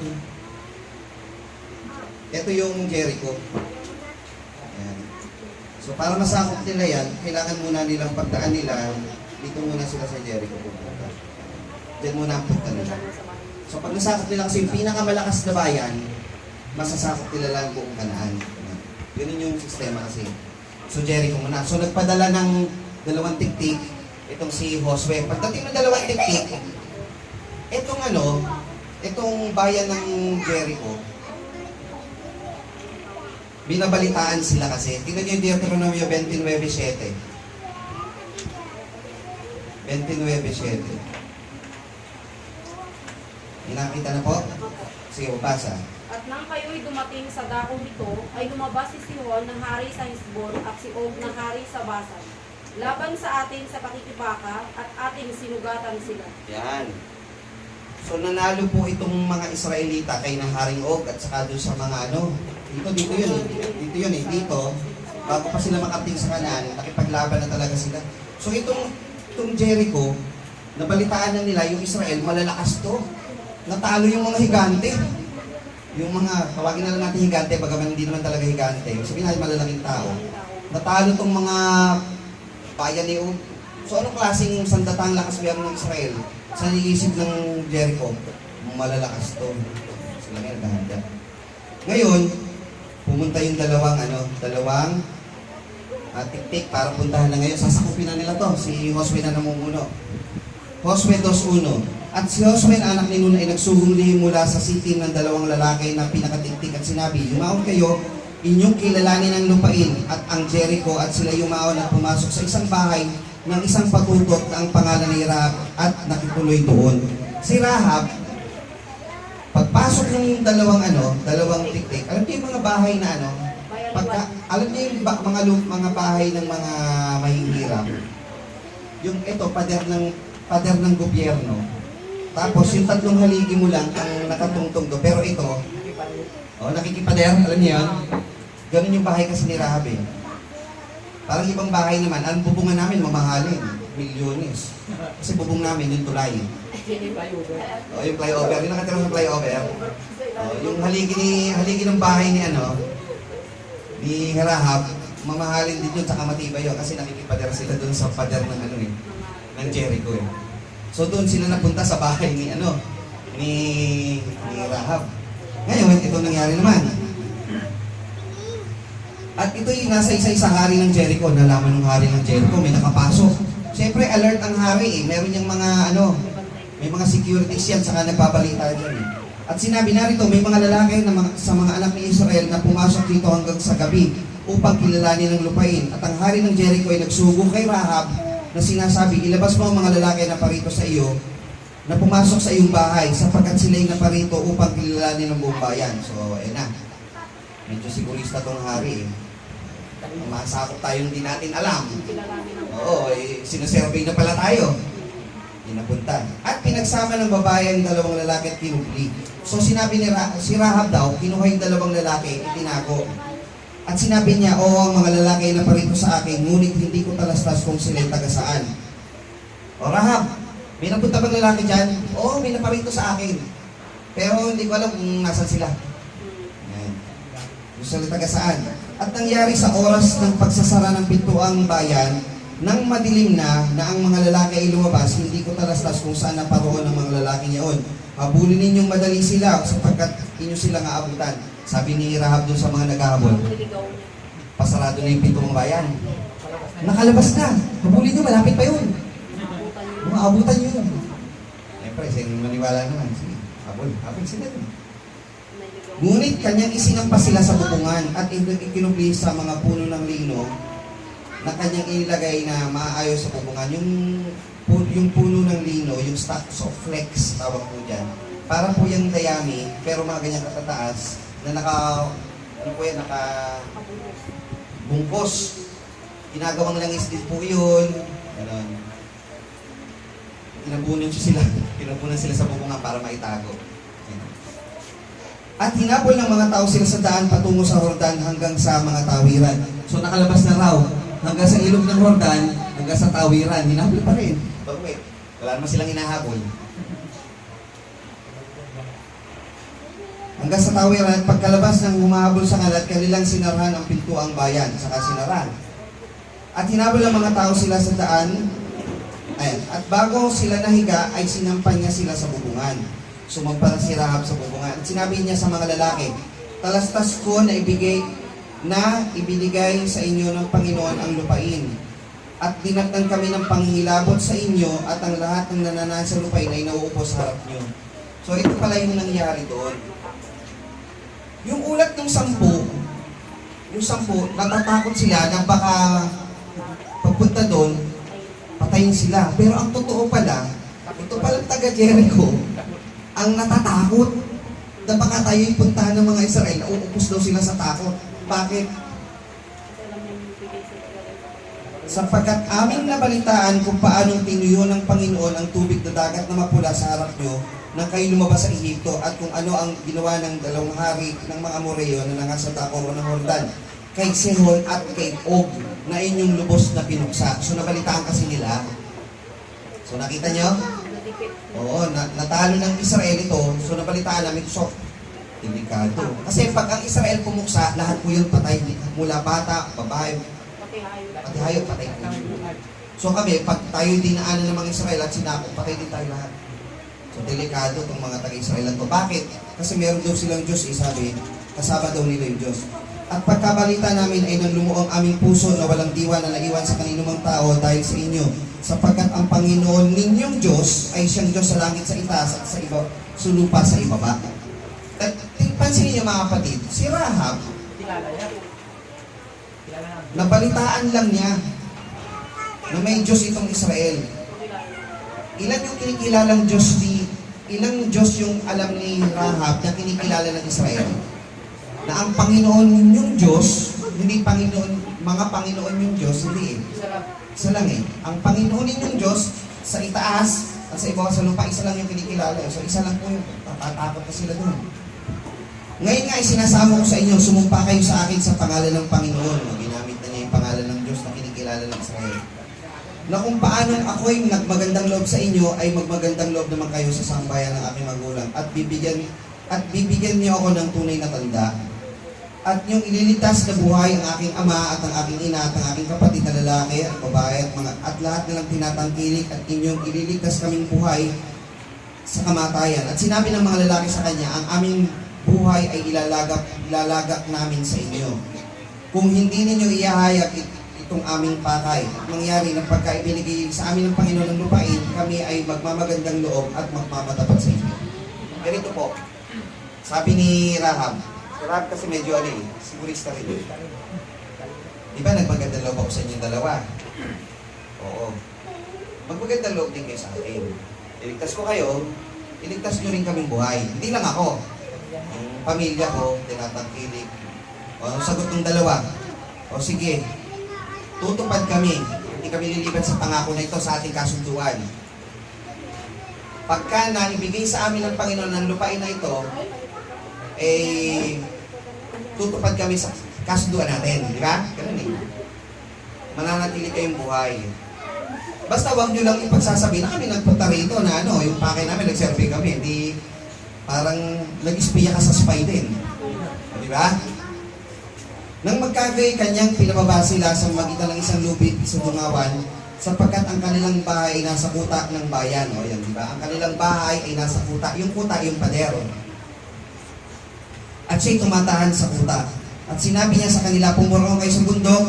Speaker 1: ito yung Jericho. Ayan. So para masakop nila yan, kailangan muna nilang pagdaan nila, dito muna sila sa Jericho pupunta. Diyan muna ang punta nila. So pag nasakop nila kasi yung pinakamalakas na bayan, masasakop nila lang buong Kanaan. Ganun yung sistema kasi. So Jericho muna. So nagpadala ng 2 tiktik, itong si Josue. Pagdating ng 2 tiktik, itong bayan ng Jericho, binabalitaan sila kasi. Tingnan niyo yung Deuteronomio 29:7. 29:7. Inakita na po? Sige, upasa.
Speaker 2: At nang kayo'y dumating sa dakong ito, ay lumabas si Sihon ng hari sa Hesbon at si Og ng hari sa Basan. Laban sa atin sa pakikibaka at ating sinugatan sila.
Speaker 1: Yan. So nanalo po itong mga Israelita kay ng Haring Og at saka doon sa mga dito yun eh. Dito yun eh. Dito, bago pa sila makating sa Kanaan, nakipaglaban na talaga sila. So itong Jericho, nabalitaan na nila yung Israel, malalakas to. Natalo yung mga higante. Yung mga, tawagin na lang natin higante, bagaman hindi naman talaga higante. Sabihin natin malalaking tao. Natalo tong mga bayan ni Og. So anong klaseng sandatang lakas meron ng Israel? Sa iisip ng Jericho, malalakas to. Sila ngayon nagahanda. Ngayon, pumunta yung dalawang tiktik para puntahan na ngayon. Sasakupin na nila to. Si Josue na namumuno. Josue 2:1. At si Josue na anak ni Nun ay nagsugong lihim mula sa siting ng 2 lalaki na pinakatiktik at sinabi, "Yumaon kayo, inyong kilalanin ang lupain at ang Jericho," at sila yumaon at pumasok sa isang bahay ng isang patutot na ang pangalan ni Rahab at nakituloy doon. Si Rahab, pagpasok ng dalawang tiktik, alam niyo yung mga bahay na alam niyo yung mga bahay ng mga mahihirap, yung ito, pader ng gobyerno. Tapos yung 3 haligi mo lang ang nakatungtong do. Pero ito, nakikipader, alam niyo yan? Ganun yung bahay kasi ni Rahab eh. Parang ibang bahay naman, ang bubungan namin mamahalin, milyones. Kasi bubong namin yung tulay. Yung flyover, yung nakatira sa flyover. Yung haligi ng bahay ni Rahab, mamahalin din yun, saka matibay yun. Kasi nakikipader sila dun sa pader ng ng Jericho eh. So doon sila napunta sa bahay ni ni Rahab. Ngayon, ito nangyari naman. At ito yung nasa isa-isa hari ng Jericho. Nalaman ng hari ng Jericho, may nakapasok. Siyempre, alert ang hari eh. Meron niyang mga may mga securities yan, saka nagbabalita dyan eh. At sinabi narito, may mga lalaki sa mga anak ni Israel na pumasok dito hanggang sa gabi upang kilalanin ng lupain. At ang hari ng Jericho ay nagsugo kay Rahab na sinasabi, ilabas mo ang mga lalaki na parito sa iyo na pumasok sa iyong bahay sapagkat sila'y naparito upang kilalanin ng buong bayan. So, na. Medyo sigurista tong hari eh. Masakop tayo hindi natin alam. Oo, sinasurvey na pala tayo. Pinapunta. At pinagsama ng babae ang dalawang lalaki at kinubli. So sinabi ni si Rahab daw, kinuha yung dalawang lalaki, itinago. At sinabi niya, oo, ang mga lalaki na parito sa akin, ngunit hindi ko talastas kung sila'y taga saan. O Rahab, may napunta bang lalaki dyan? Oo, may naparito sa akin. Pero hindi ko alam kung nasan sila. Yan. Kung sila'y taga saan. At nangyari sa oras ng pagsasara ng pintuang bayan, nang madilim na ang mga lalaki ay lumabas, hindi ko talastas kung saan naparoon ang mga lalaki niyon. Habulin ninyong madali sila sapagkat inyo sila nga abutan. Sabi ni Rahab doon sa mga naghahabol, pasarado na yung pintuang bayan. Nakalabas na. Habulin nyo, malapit pa yun. Mga abutan yun. Siyempre, maniwala naman. Sige, habol sila yun. Ngunit kanyang isinampas sila sa bubungan at ikinubli sa mga puno ng lino na kanyang inilagay na maayos sa bubungan. Yung puno ng lino, yung stocks of flex, tawag po dyan. Para po yung dayami, pero mga ganyang katataas na bungkos. Ginagawang langis din po yun. Ganon. Pinapunan sila sa bubungan para maitago. At hinabol ng mga tao sila sa daan patungo sa Jordan hanggang sa mga tawiran. So nakalabas na raw hanggang sa ilog ng Jordan, hanggang sa tawiran. Hinabol pa rin. But wait, wala naman silang hinahabol. Hanggang sa tawiran at pagkalabas ng humahabol sa ngalat, kanilang sinarahan ang pintuang bayan, saka sinarahan. At hinabol ng mga tao sila sa daan. Ayan. At bago sila nahiga, ay sinampan niya sila sa bubungan. Sumampa si Rahab sa bubungan. At sinabi niya sa mga lalaki, talastas ko na ibinigay sa inyo ng Panginoon ang lupain. At dinagdan kami ng panghihilabot sa inyo at ang lahat ng nananahan sa lupain ay nauupo sa harap niyo. So ito pala yung nangyari doon. Yung ulat ng 10, natatakot sila na baka pagpunta doon, patayin sila. Pero ang totoo pala, ito palang taga Jericho, ang natatakot na baka tayo'y puntahan ng mga Israel, uupos daw sila sa takot. Bakit? Sapagkat aming nabalitaan kung paanong tinuyo ng Panginoon ang tubig na dagat na mapula sa harap nyo nang kayo lumabas sa Ehipto at kung ano ang ginawa ng dalawang hari ng mga Amoreo na nangasa takoro ng Jordan kay Sihon at kay Og na inyong lubos na pinuksa. So nabalitaan kasi nila. So nakita nyo? Oo, natalo ng Israel ito. So nabalitaan namin, so delikado. Kasi pag ang Israel pumuksa, lahat po yun patay. Mula bata, babae, pati hayop, patay po. So kami, pag tayo dinaanan ng mga Israel at sinakop, patay din tayo lahat. So delikado itong mga taga-Israel to. Bakit? Kasi meron daw silang Diyos, sabi, kasama daw nila yung Diyos. At pagkabalita namin ay nanlumuo ang aming puso na walang diwa na naiwan sa kaninumang tao dahil sa inyo. Sapagkat ang Panginoon ninyong Diyos ay siyang Diyos sa langit sa itaas at sa iba, sulupa sa ibaba. At pansinin niyo mga kapatid, si Rahab, nabalitaan lang niya na may Diyos itong Israel. Ilan yung kinikilalang Diyos ilang Diyos yung alam ni Rahab na kinikilala ng Israel? Na ang Panginoon ninyong Diyos, hindi Panginoon, mga Panginoon yung Diyos, hindi eh. Isa lang eh. Ang Panginoon ninyong Diyos, sa itaas at sa ibaba sa lupa, isa lang yung kinikilala. So isa lang po yung tatakot na sila doon. Ngayon nga, sinasama ko sa inyo, sumumpa kayo sa akin sa pangalan ng Panginoon. Ginamit na niya yung pangalan ng Diyos na kinikilala ng Israel. Na kung paano ako'y nagmagandang loob sa inyo, ay magmagandang loob naman kayo sa sambayan ng aking magulang. At bibigyan niyo ako ng tunay na tanda. At yung ililigtas na buhay ang aking ama at ang aking ina at ang aking kapatid na lalaki at babae at lahat na lang tinatangkilik at inyong ililigtas kaming buhay sa kamatayan. At sinabi ng mga lalaki sa kanya, ang aming buhay ay ilalagak namin sa inyo. Kung hindi ninyo iahayag itong aming pakay, at mangyari na pagka ibinigay sa amin ng Panginoon ng lupain, kami ay magmamagandang loob at magmamatapat sa inyo. Ganito po, sabi ni Rahab, si Rahab kasi medyo sigurista rin. Di ba nagmagandang loob ako sa inyong dalawa? Oo. Magmagandang loob din kayo sa akin. Iligtas ko kayo, iligtas nyo rin kaming buhay. Hindi lang ako. Yung pamilya ko, tinatangkilik. O, ang sagot ng dalawa? O sige, tutupad kami. Hindi kami lilipat sa pangako na ito sa ating kasunduan. Pagka naibigay sa amin ng Panginoon ng lupain na ito, tutupad kami sa kasunduan natin. Di ba? Ganun eh. Mananatili kayong buhay. Basta wag nyo lang ipagsasabi na kami nagpunta rito na yung pakay namin, nag-survey kami. Hindi, parang nag-espiya ka sa spy din. Di ba? Nang magkagay, kanyang pinababa sila sa magitan ng isang lubid sa Dungawan, sapagkat ang kanilang bahay ay nasa kuta ng bayan. O yan, di ba? Ang kanilang bahay ay nasa kuta. Yung kuta, yung pader. At siya'y tumatahan sa kuta. At sinabi niya sa kanila, pumurong kayo sa bundok,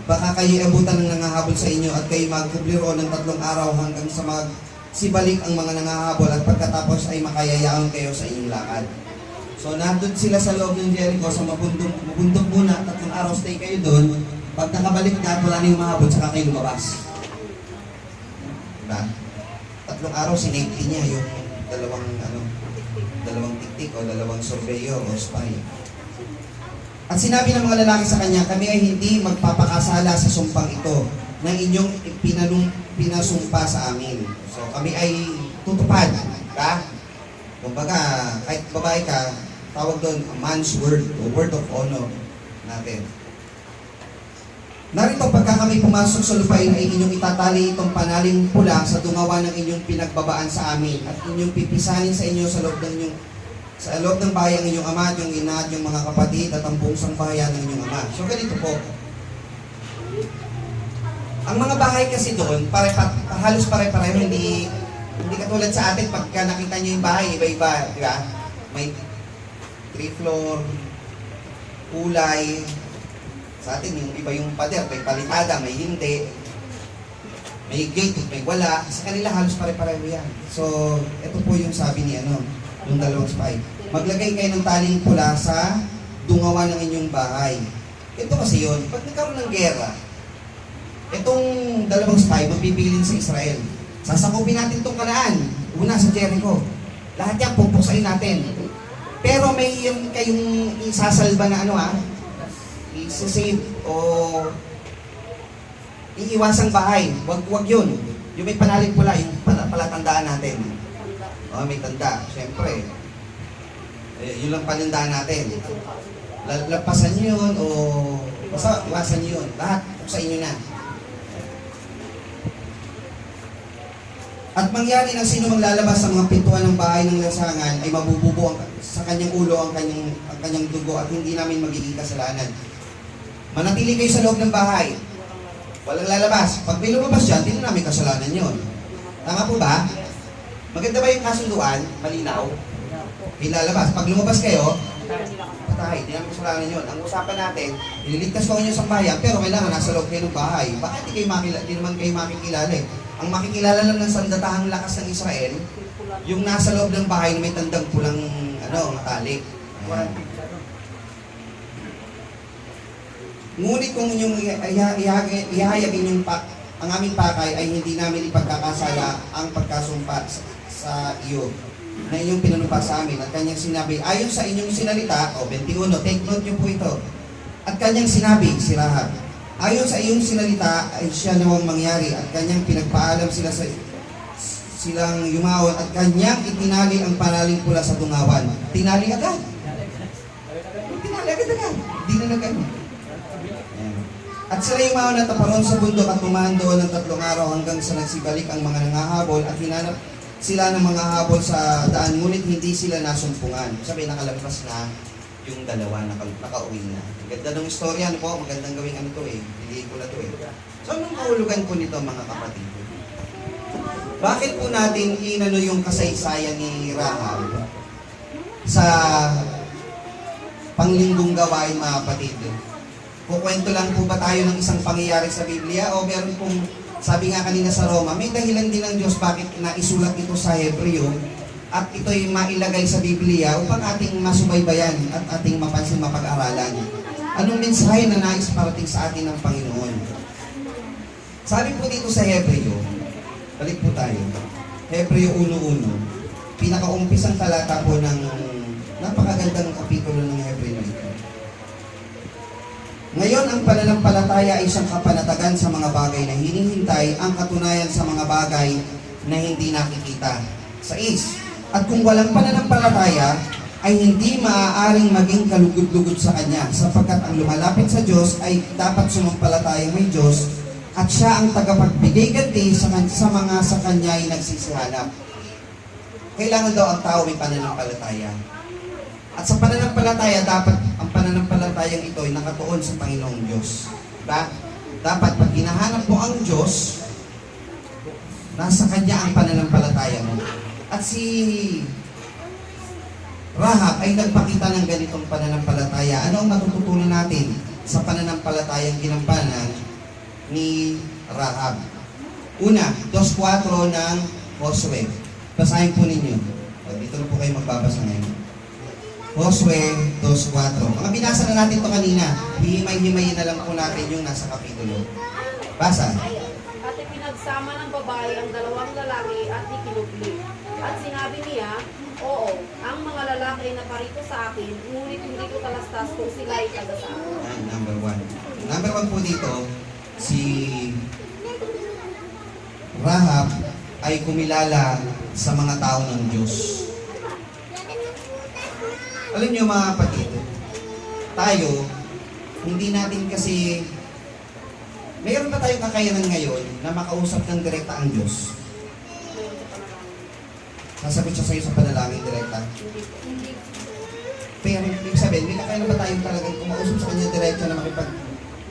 Speaker 1: baka kayo abutan ng nangahabol sa inyo at kayo magkubliro ng 3 araw hanggang sa magsibalik ang mga nangahabol at pagkatapos ay makayayaan kayo sa inyong lakad. So, nandun sila sa loob ng Jericho, so mabundok muna, 3 araw stay kayo doon. Pag nakabalik ka, wala na yung mahabol, saka kayo lumabas. Diba? 3 araw, sinafety niya yung dalawang tiktik o dalawang surveyor o spy. At sinabi ng mga lalaki sa kanya, kami ay hindi magpapakasala sa sumpang ito ng inyong pinasumpa sa amin. So, kami ay tutupad. Diba? Kumbaga, kahit babae ka, tawag doon a man's word o word of honor natin. Narito pagka kami pumasok sa lupain ay inyong itatali itong panaling pula sa dungawan ng inyong pinagbabaan sa amin at inyong pipisanin sa inyo sa loob ng bahay ang inyong ama at yung ina at yung mga kapatid at ang buong sangbahayan ng inyong ama. So ganito po. Ang mga bahay kasi doon, halos pare-pareho, hindi katulad sa atin pagka nakita nyo yung bahay, iba-iba, di ba? May 3 floor, kulay. Sa atin, yung iba yung pader, may palitada, may hindi. May gate, may wala. Sa kanila, halos pare-pareho yan. So, ito po yung sabi ni yung dalawang spy. Maglagay kayo ng taling pula sa dungawan ng inyong bahay. Ito kasi yun. Pag nagkaroon ng gera, itong dalawang spy, magpipilin sa Israel. Sasakupin natin itong Kanaan. Una sa Jericho. Lahat yan, pupuksain natin. Pero may yung kayong isasalba na isasave o iiwasang bahay. Wag yun. Yung may panalig pula, yung palatandaan natin. May tanda. Siyempre. Yun lang panandaan natin. Lapasan nyo yun o basta iwasan nyo yun. Lahat, puksain nyo na. At mangyari na sino mang lalabas sa mga pintuan ng bahay ng lansangan ay mabububo sa kanyang ulo ang kanyang dugo at hindi namin magiging kasalanan. Manatili kayo sa loob ng bahay. Walang lalabas. Pag may lumabas dyan, hindi namin kasalanan yun. Tama po ba? Maganda ba yung kasunduan? Malinaw? Lalabas. Pag lumabas kayo, patay. Hindi namin kasalanan yun. Ang usapan natin, ililigtas ko kayo sa bayan, pero kailangan nasa loob kayo ng bahay. Bakit di naman kayo makikilala eh? Ang makikilala lang ng sandatahang lakas ng Israel, yung nasa loob ng bahay na may tandang pulang matalik. Ngunit kung inyong ihayag inyong ang aming pakay ay hindi namin ipagkakasala ang pagkasumpa sa iyo na inyong pinanumpa sa amin. At kanyang sinabi, ayon sa inyong sinalita, 21, take note nyo po ito. At kanyang sinabi, si Rahab, ayon sa iyong sinalita ay siya nawang mangyari at kanyang pinagpaalam silang yumawon at kanyang itinali ang panaling pula sa dungawan. Tinali agad. Tinali agad. Hindi na nagano. At sila yumawon at taparon sa bundok at tumahan doon ng 3 araw hanggang sa nagsibalik ang mga nangahabol at hinanap sila ng mga habol sa daan ngunit hindi sila nasumpungan. Sabi nakalagpas na yung dalawa nakauwi na. Ganda ng istorya, ano po, magandang gawing ano to eh. Pelikula to eh. So, anong kahulugan po nito mga kapatid? Bakit po natin inano yung kasaysayan ni Rahab sa panglinggong gawain mga kapatid? Kukwento lang po ba tayo ng isang pangyayari sa Biblia o meron pong, sabi nga kanina sa Roma, may dahilan din ng Diyos bakit naisulat ito sa Hebreo at ito'y mailagay sa Biblia upang ating masubaybayan at ating mapansin mapag-aralan. Anong mensahe na nais parating sa atin ng Panginoon? Sabi po dito sa Hebreo, balik po tayo, Hebreo 1:1, pinakaumpisang talata po ng napakagandang kapitulo ng Hebreo ito. Ngayon, ang pananampalataya ay isang kapanatagan sa mga bagay na hinihintay, ang katunayan sa mga bagay na hindi nakikita. 6. At kung walang pananampalataya, ay hindi maaaring maging kalugod-lugod sa Kanya, sapagkat ang lumalapit sa Diyos ay dapat sumampalatayang may Diyos at Siya ang tagapagbigay ganti sa mga sa Kanya ay nagsisihanap. Kailangan daw ang tao may pananampalataya. At sa pananampalataya, dapat ang pananampalatayang ito ay nakatuon sa Panginoong Diyos. Diba? Dapat pag hinahanap mo ang Diyos, nasa Kanya ang pananampalataya mo. At si Rahab ay nagpakita ng ganitong pananampalataya. Ano ang matututunan natin sa pananampalatayang ginampanan ni Rahab? Una, 2:4 ng Josue. Basahin po ninyo. Dito na po kayo magbabasa ngayon. Josue 2:4. Mga binasa na natin ito kanina. Hihimay-himayin na lang po natin yung nasa kapitulo. Basa.
Speaker 2: At ipinagsama ng babae ang dalawang lalaki at ikinubli. At sinabi niya, oo, ang mga lalaki na parito sa akin, ngunit hindi ko talastas kung sila ay taga sa akin.
Speaker 1: Yan, number 1. Number 1 po dito, si Rahab ay kumilala sa mga tao ng Diyos. Alam niyo mga kapatid, tayo, hindi natin kasi, mayroon ba tayong kakayanan ngayon na makausap ng direkta ang Diyos? Sasagot siya sa iyo sa panalangin direkta.
Speaker 2: Hindi.
Speaker 1: Pero, ibig sabihin, may kakayanan ba tayong talagang kumausap sa Kanya direkta na makipag,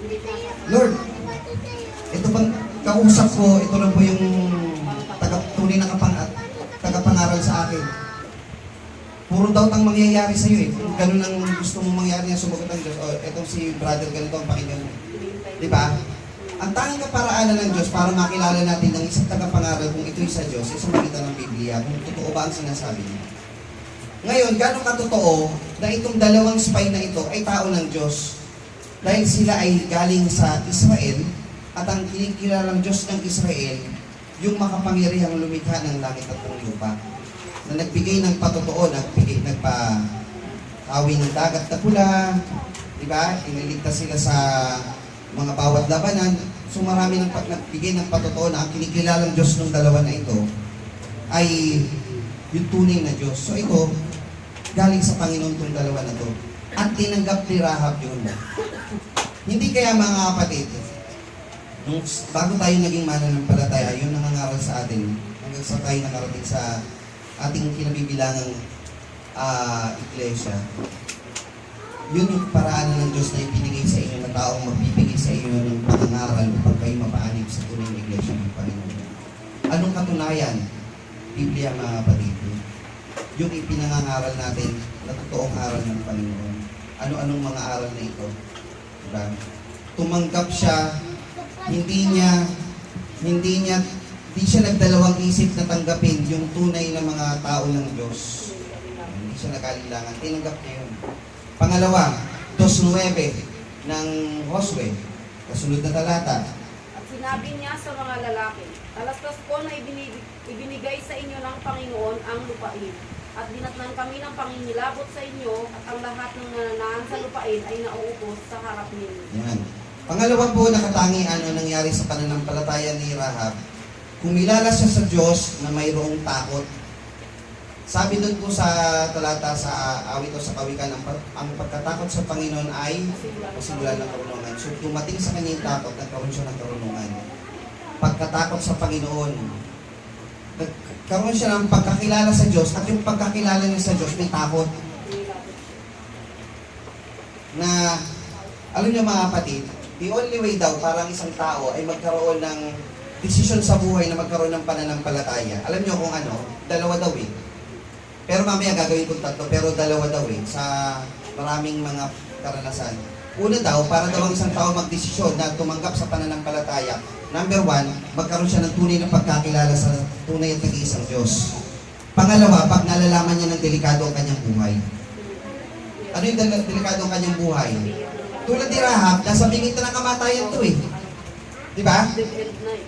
Speaker 2: Hindi na.
Speaker 1: Lord, ito bang kausap ko, ito na po yung tunay na tagapangaral sa akin. Puro doubt ang mangyayari sa iyo eh. Kung ganun ang gusto mong mangyari na sumagot ang Diyos, o etong si brother ganito ang pakinggan mo. Di ba? Ang tanging kaparaanan ng Diyos para makilala natin ng isang tagapangaral kung ito'y sa Diyos, ay sa magitan ng Biblia, kung totoo ba ang sinasabi niya. Ngayon, gano'ng katotoo na itong dalawang spy na ito ay tao ng Diyos dahil sila ay galing sa Israel at ang kinikilalang Diyos ng Israel, yung makapangyarihang lumikha ng langit at ng lupa, na nagbigay ng patotoo, nagpa-awi ng dagat na pula, di ba? Iniligtas sila sa mga bawat labanan. So marami ng nagbigay ng patotoo na ang kinikilalang Diyos ng dalawa na ito ay yung tunay na Diyos. So ito, galing sa Panginoon itong dalawa na ito. At tinanggap ni Rahab yun. Hindi kaya mga kapatid, bago tayo naging mananampalataya, yun nangangaral sa atin hanggang sa tayo nakarating sa ating kinabibilangang iglesia. Yun yung paraan ng Diyos na ipinigay sa inyo na taong magbibigay sa inyo ng pangangaral upang kayo mapaanib sa tunay na iglesia ng Panginoon. Anong katunayan? Biblia mga kapatid. Yung ipinangangaral natin na totoong aral ng Panginoon. Ano-anong mga aral na ito? Diba? Tumanggap siya, hindi siya nagdalawang isip na tanggapin yung tunay na mga tao ng Diyos. Hindi siya nagalilangan. Tinanggap niya yun. Pangalawa, 2:9 ng Josue, kasunod na talata.
Speaker 2: At sinabi niya sa mga lalaki, talastas ko na ibinigay sa inyo ng Panginoon ang lupain. At dinatnan kami ng pangingilabot sa inyo at ang lahat ng nananaan sa lupain ay nauupos sa harap ninyo.
Speaker 1: Yan. Pangalawa po, nakatangi nangyari sa pananampalataya ni Rahab. Kumilala siya sa Diyos na mayroong takot. Sabi doon po sa talata sa awit o sa kawikan, ang pagkatakot sa Panginoon ay kasimulan ng karunungan. So dumating sa kanya yung takot, nagkaroon siya ng karunungan. Pagkatakot sa Panginoon, nagkaroon siya ng pagkakilala sa Diyos, at yung pagkakilala niya sa Diyos may takot. na, alam niyo mga kapatid, the only way daw para ang isang tao ay magkaroon ng desisyon sa buhay na magkaroon ng pananampalataya. Alam niyo kung ano? Dalawa daw eh. Pero mamaya gagawin kong tatlo, pero dalawa daw eh, sa maraming mga karanasan. Una daw, para daw ang isang tao magdesisyon na tumanggap sa pananampalataya. Number one, magkaroon siya ng tunay na pagkakilala sa tunay at nag-iisang Diyos. Pangalawa, pag nalalaman niya ng delikado ang kanyang buhay. Ano yung delikado ang kanyang buhay? Tulad ni Rahab, nasa bingit na ng kamatayan to eh. Di ba?
Speaker 2: Dead end na eh.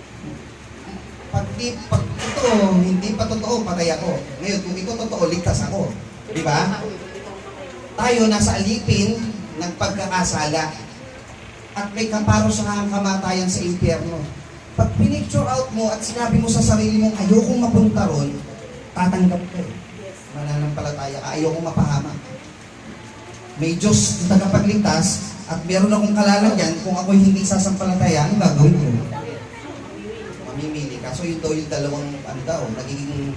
Speaker 1: Pag ito, hindi pa totoo, patay ako. Ngayon, kung ito totoo, ligtas ako. Di ba? Tayo nasa alipin ng pagkakasala at may kaparusahang kamatayan sa impyerno. Pag pinicture out mo at sinabi mo sa sarili mong ayokong mapunta ron, tatanggap ko. Mananampalataya ka, ayokong mapahamak. May Diyos na tagapagligtas at meron akong kalalagyan kung ako'y hindi sasampalataya, ano gagawin ko? Mamimili ka. So yun daw yung dalawang nagiging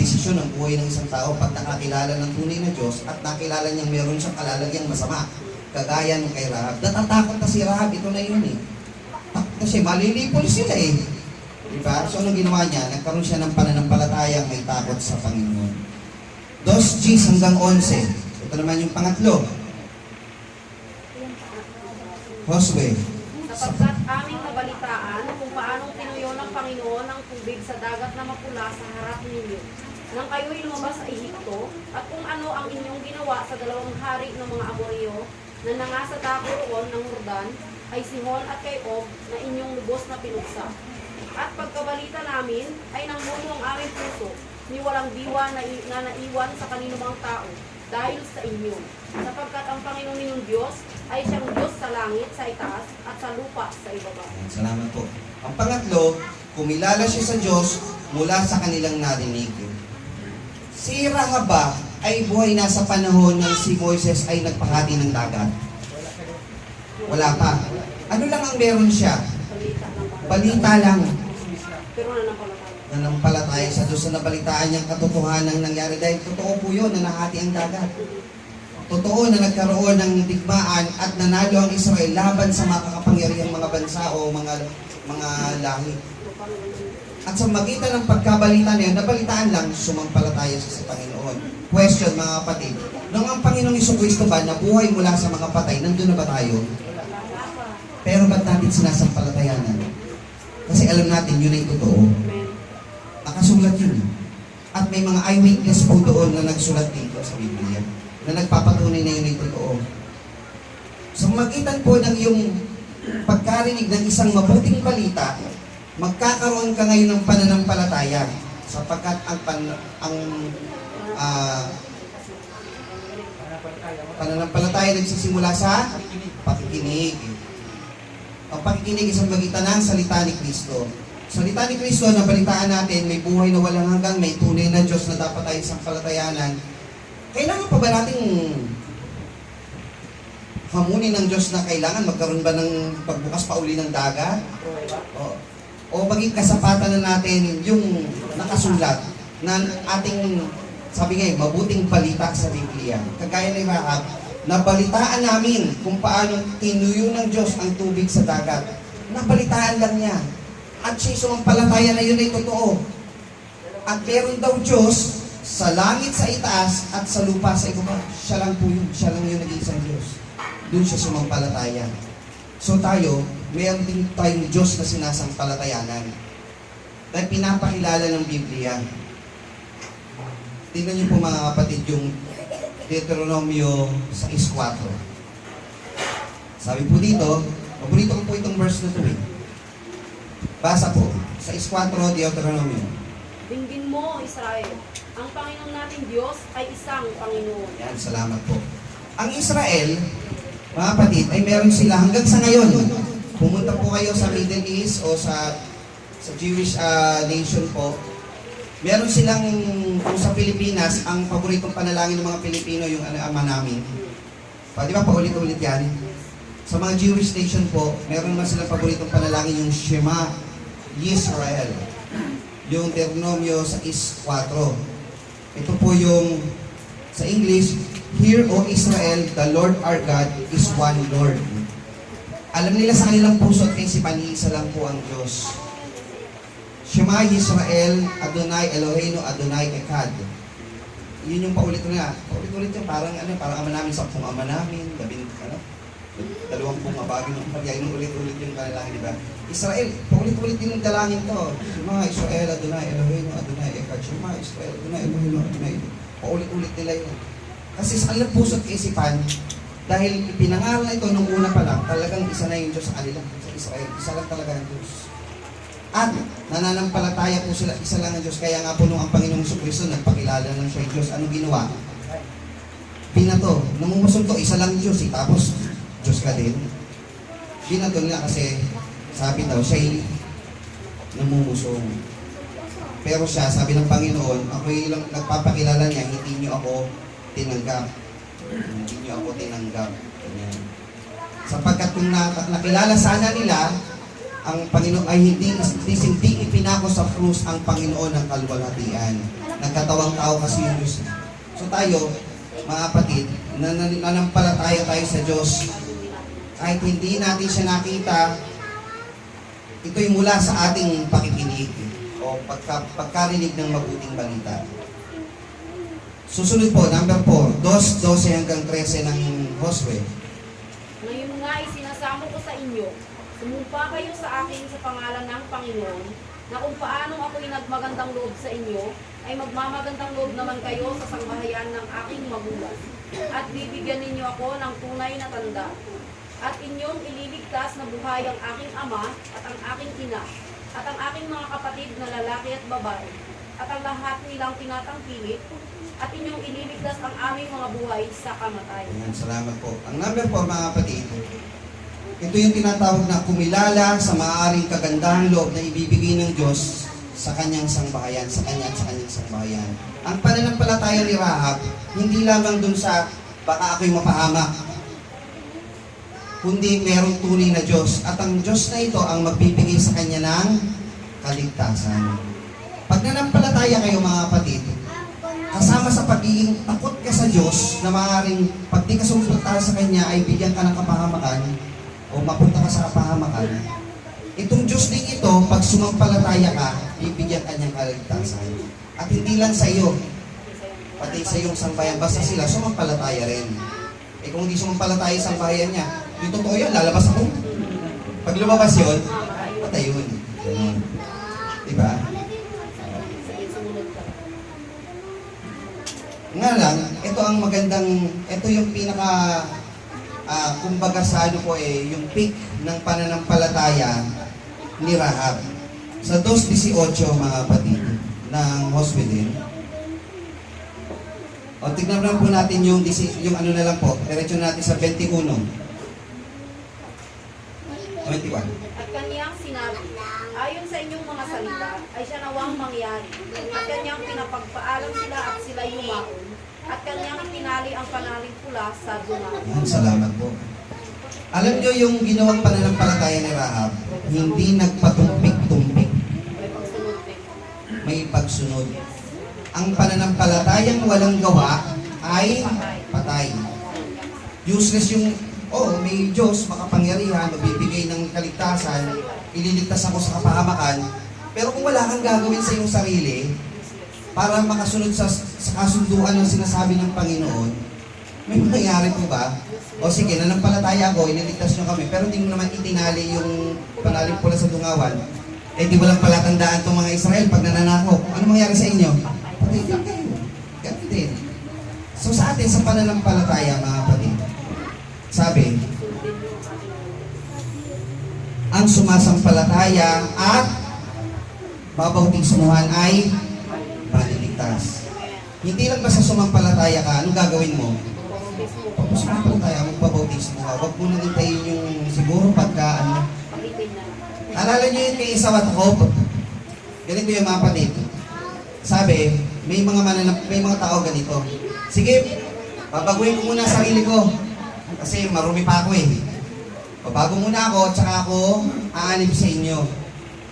Speaker 1: desisyon ng buhay ng isang tao pag nakakilala ng tunay na Diyos at nakilala niyang meron siyang kalalagyang masama. Kagaya nung kay Rahab. Natatakot na si Rahab, ito na yun eh. Kasi malilipol sila eh. Diba? So anong ginawa niya? Nagkaroon siya ng pananampalatayang may takot sa Panginoon. 2:10 hanggang 11. Ito naman yung pangatlo. Josue.
Speaker 2: Sapagkat aming nabalitaan kung paanong tinuyo ng Panginoon ang tubig sa dagat na mapula sa harap ninyo, nang kayo'y lumabas sa Ehipto, at kung ano ang inyong ginawa sa dalawang hari ng mga Amoreo, na nangasa dako roon ng Jordan, ay Sihon at kay Og, na inyong lubos na pinuksa. At pagkabalita namin, ay nangmuno ang aming puso, ni walang diwa na naiwan sa kaninumang tao, dahil sa inyo. Sapagkat ang Panginoon ninyong Diyos ay siyang Diyos sa langit, sa itaas, at sa lupa, sa ibaba.
Speaker 1: Salamat po. Ang pangatlo, kumilala siya sa Diyos mula sa kanilang narinig. Si Rahab ay buhay na sa panahon ng si Moises ay nagpahati ng dagat. Wala pa. Ano lang ang meron siya? Balita lang.
Speaker 2: Pero nanampalataya.
Speaker 1: Nanampalataya sa Diyos na nabalitaan niyang katotohanan nangyari. Dahil totoo po yun na nahati ang dagat. Totoo na nagkaroon ng digmaan at nanalo ang Israel laban sa makakapangyarihang mga bansa o mga lahi. At sa magitan ng pagkabalita na yun, nabalitaan lang, sumampalataya siya sa Panginoon. Question mga kapatid, nung ang Panginoong Jesucristo ba nabuhay mula sa mga patay, nandun na ba tayo? Pero ba't natin sinasampalatayanan? Kasi alam natin yun ay totoo. Nakasulat yun. At may mga eyewitness po doon na nagsulat dito sa Biblia na nagpapatunay na yun ay totoo. Sa magitan po ng iyong pagkarinig ng isang mabuting balita, magkakaroon ka ngayon ng pananampalataya sapagkat ang pananampalataya nagsisimula sa pakikinig. Ang pakikinig isang magitan ng salita ni Kristo. Salita ni Kristo na balitaan natin, may buhay na walang hanggan, may tunay na Diyos na dapat tayo isang palatayanan. Kailangan pa ba nating hamunin ng Diyos na kailangan magkaroon ba ng pagbukas pa uli ng dagat? O maging kasapatan na natin yung nakasulat na ating, sabi nga mabuting balita sa Biblia. Kagaya ni Rahab, nabalitaan namin kung paano tinuyo ng Diyos ang tubig sa dagat. Nabalitaan lang niya. At siya sumampalataya na yun ay totoo. At meron daw Diyos sa langit sa itaas at sa lupa sa ibaba. Siya lang po yun. Siya lang yung nag-iisang Diyos. Doon siya sumampalataya. So tayo, mayroon din tayong Diyos na sinasampalatayanan. Dahil pinapakilala ng Biblia. Tingnan niyo po mga kapatid yung Deuteronomio 6:4. Sabi po dito, paborito ko po itong verse na ito eh. Basa po, 6:4 Deuteronomio.
Speaker 2: Dinggin mo, Israel, ang Panginoon nating Diyos ay isang Panginoon.
Speaker 1: Yan, salamat po. Ang Israel, mga kapatid, ay meron sila hanggang sa ngayon. Pumunta po kayo sa Middle East o sa Jewish nation po. Meron silang, kung sa Pilipinas, ang paboritong panalangin ng mga Pilipino, yung Ama namin. Di ba paulit-ulit yan? Sa mga Jewish nation po, meron naman silang paboritong panalangin yung Shema Yisrael. Yung Deuteronomio 6:4. Ito po yung, sa English, Hear, O Israel, the Lord our God is one Lord. Alam nila sa kanilang puso at kaisipan, isa lang po ang Diyos. Shema Yisrael, Adonai Eloheinu, Adonai Echad. Yun yung paulit-ulit nga. Paulit-ulit yung parang ama namin, 10 ama namin, 20 bagay ng pagyay, nung ulit-ulit yung panalangin, di ba? Israel, paulit-ulit din yung dalangin to. Shema Israel, Adonai Eloheinu, Adonai Echad. Shema Israel, Adonai Eloheinu, Adonai Echad. Paulit-ulit nila yun. Kasi sa kanilang puso at kaisipan, dahil ipinangaral na ito nung una pa lang, talagang isa na yung Diyos sa kanila, sa Israel. Isa lang talaga ang Diyos. At nananampalataya po sila, isa lang ang Diyos. Kaya nga po nung ang Panginoong Jesucristo nagpakilala ng siya yung Diyos, anong ginawa? Binato. Namumusun to, isa lang Diyos eh. Tapos, Diyos ka din. Binato nga kasi, sabi daw, siya'y namumusong. Pero siya, sabi ng Panginoon, ako'y lang nagpapakilala niya, hindi niyo ako tinanggap. Hindi niyo ako tinanggap. Ganyan. Sapagkat kung nakilala sana nila, ang Panginoon ay hindi ipinako sa krus ang Panginoon ng kaluwalhatian. Nagkatawang tao kasi yung Diyos. So tayo, mga kapatid, nanampalataya tayo sa Diyos. Kahit hindi natin siya nakita, ito'y mula sa ating pakikinig o pagkarinig ng mabuting balita. Susunod po, number 4, 2:12 hanggang 13 ng Josue.
Speaker 2: Ngayon nga ay sinasamo ko sa inyo, sumumpa kayo sa akin sa pangalan ng Panginoon, na kung paanong ako'y nagmagandang loob sa inyo, ay magmamagandang loob naman kayo sa sangbahayan ng aking magulang. At bibigyan ninyo ako ng tunay na tanda. At inyong ililigtas na buhay ang aking ama at ang aking ina, at ang aking mga kapatid na lalaki at babae, at ang lahat nilang tinatangkilik, at inyong ililigtas ang aming mga buhay sa kamatayan.
Speaker 1: Ayan, salamat po. Ang number 4, mga kapatid, ito yung tinatawag na kumilala sa maaaring kagandahang loob na ibibigay ng Diyos sa kanyang sangbahayan, sa kanya at sa kanyang sangbahayan. Ang pananampalataya ni Rahab, hindi lamang dun sa baka ako'y mapahamak, kundi merong tunay na Diyos. At ang Diyos na ito ang magbibigay sa kanya ng kaligtasan. Pag nanampalataya kayo, mga kapatid, kasama sa pagiging takot ka sa Diyos na maaaring pag di ka sumusunod sa Kanya ay bigyan ka ng kapahamakan o mapunta ka sa kapahamakan, itong Diyos din ito, pag sumampalataya ka, bibigyan ka niyang kaligtasan. At hindi lang sa iyo, pati sa iyong sambayan, basta sila sumampalataya rin. Eh kung hindi sumampalataya sa sambayan niya, yung totoo yan, lalabas ako. Pag lumabas yun, patay yun. Ganun. Diba? Nga lang, ito ang magandang, ito yung pinaka, kumbaga sa ano po yung peak ng pananampalataya ni Rahab. Sa 2:18, mga kapatid, ng Josue din. O, tignan lang po natin yung ano na lang po, diretso natin sa 21. 21.
Speaker 2: At kaniyang sinabi, ayon sa inyong mga salita, ay siya nawang mangyari. At kanyang pinapagpaalam sila at sila yumaon. At kanyang itinali ang panaling pula sa dungaw.
Speaker 1: Yan, salamat po. Alam nyo yung ginawang pananampalataya ni Rahab, hindi nagpatumpik-tumpik.
Speaker 2: May pagsunod din.
Speaker 1: May pagsunod. Ang pananampalatayang walang gawa ay patay. Useless yung, may Diyos, makapangyarihan, magbibigay ng kaligtasan, ililigtas ako sa kapahamakan, pero kung wala kang gagawin sa iyong sarili, para makasunod sa kasunduan ng sinasabi ng Panginoon, may mangyayari po ba? O sige, nanampalataya ako, ililigtas nyo kami, pero hindi mo naman itinali yung panaling pula sa dungawan, di walang palatandaan itong mga Israel pag nananako. Ano mangyayari sa inyo? Patay din kayo. Ganun din. So sa atin, sa pananampalataya, mga kapatid, sabi, ang sumasampalataya at babautismuhan ay maliligtas. Hindi lang basta sumampalataya ka, anong gagawin mo? Pag sumampalataya, magbabautismo ka. Huwag mo nang hintayin yung siguro pagka Alala niyo yun kay Esau at Jacob? Ganito yung mga kapatid. Sabi, may mga tao ganito. Sige, babaguhin ko muna sarili ko. Kasi marumi pa ako eh. Babago muna ako, tsaka ako aanib sa inyo.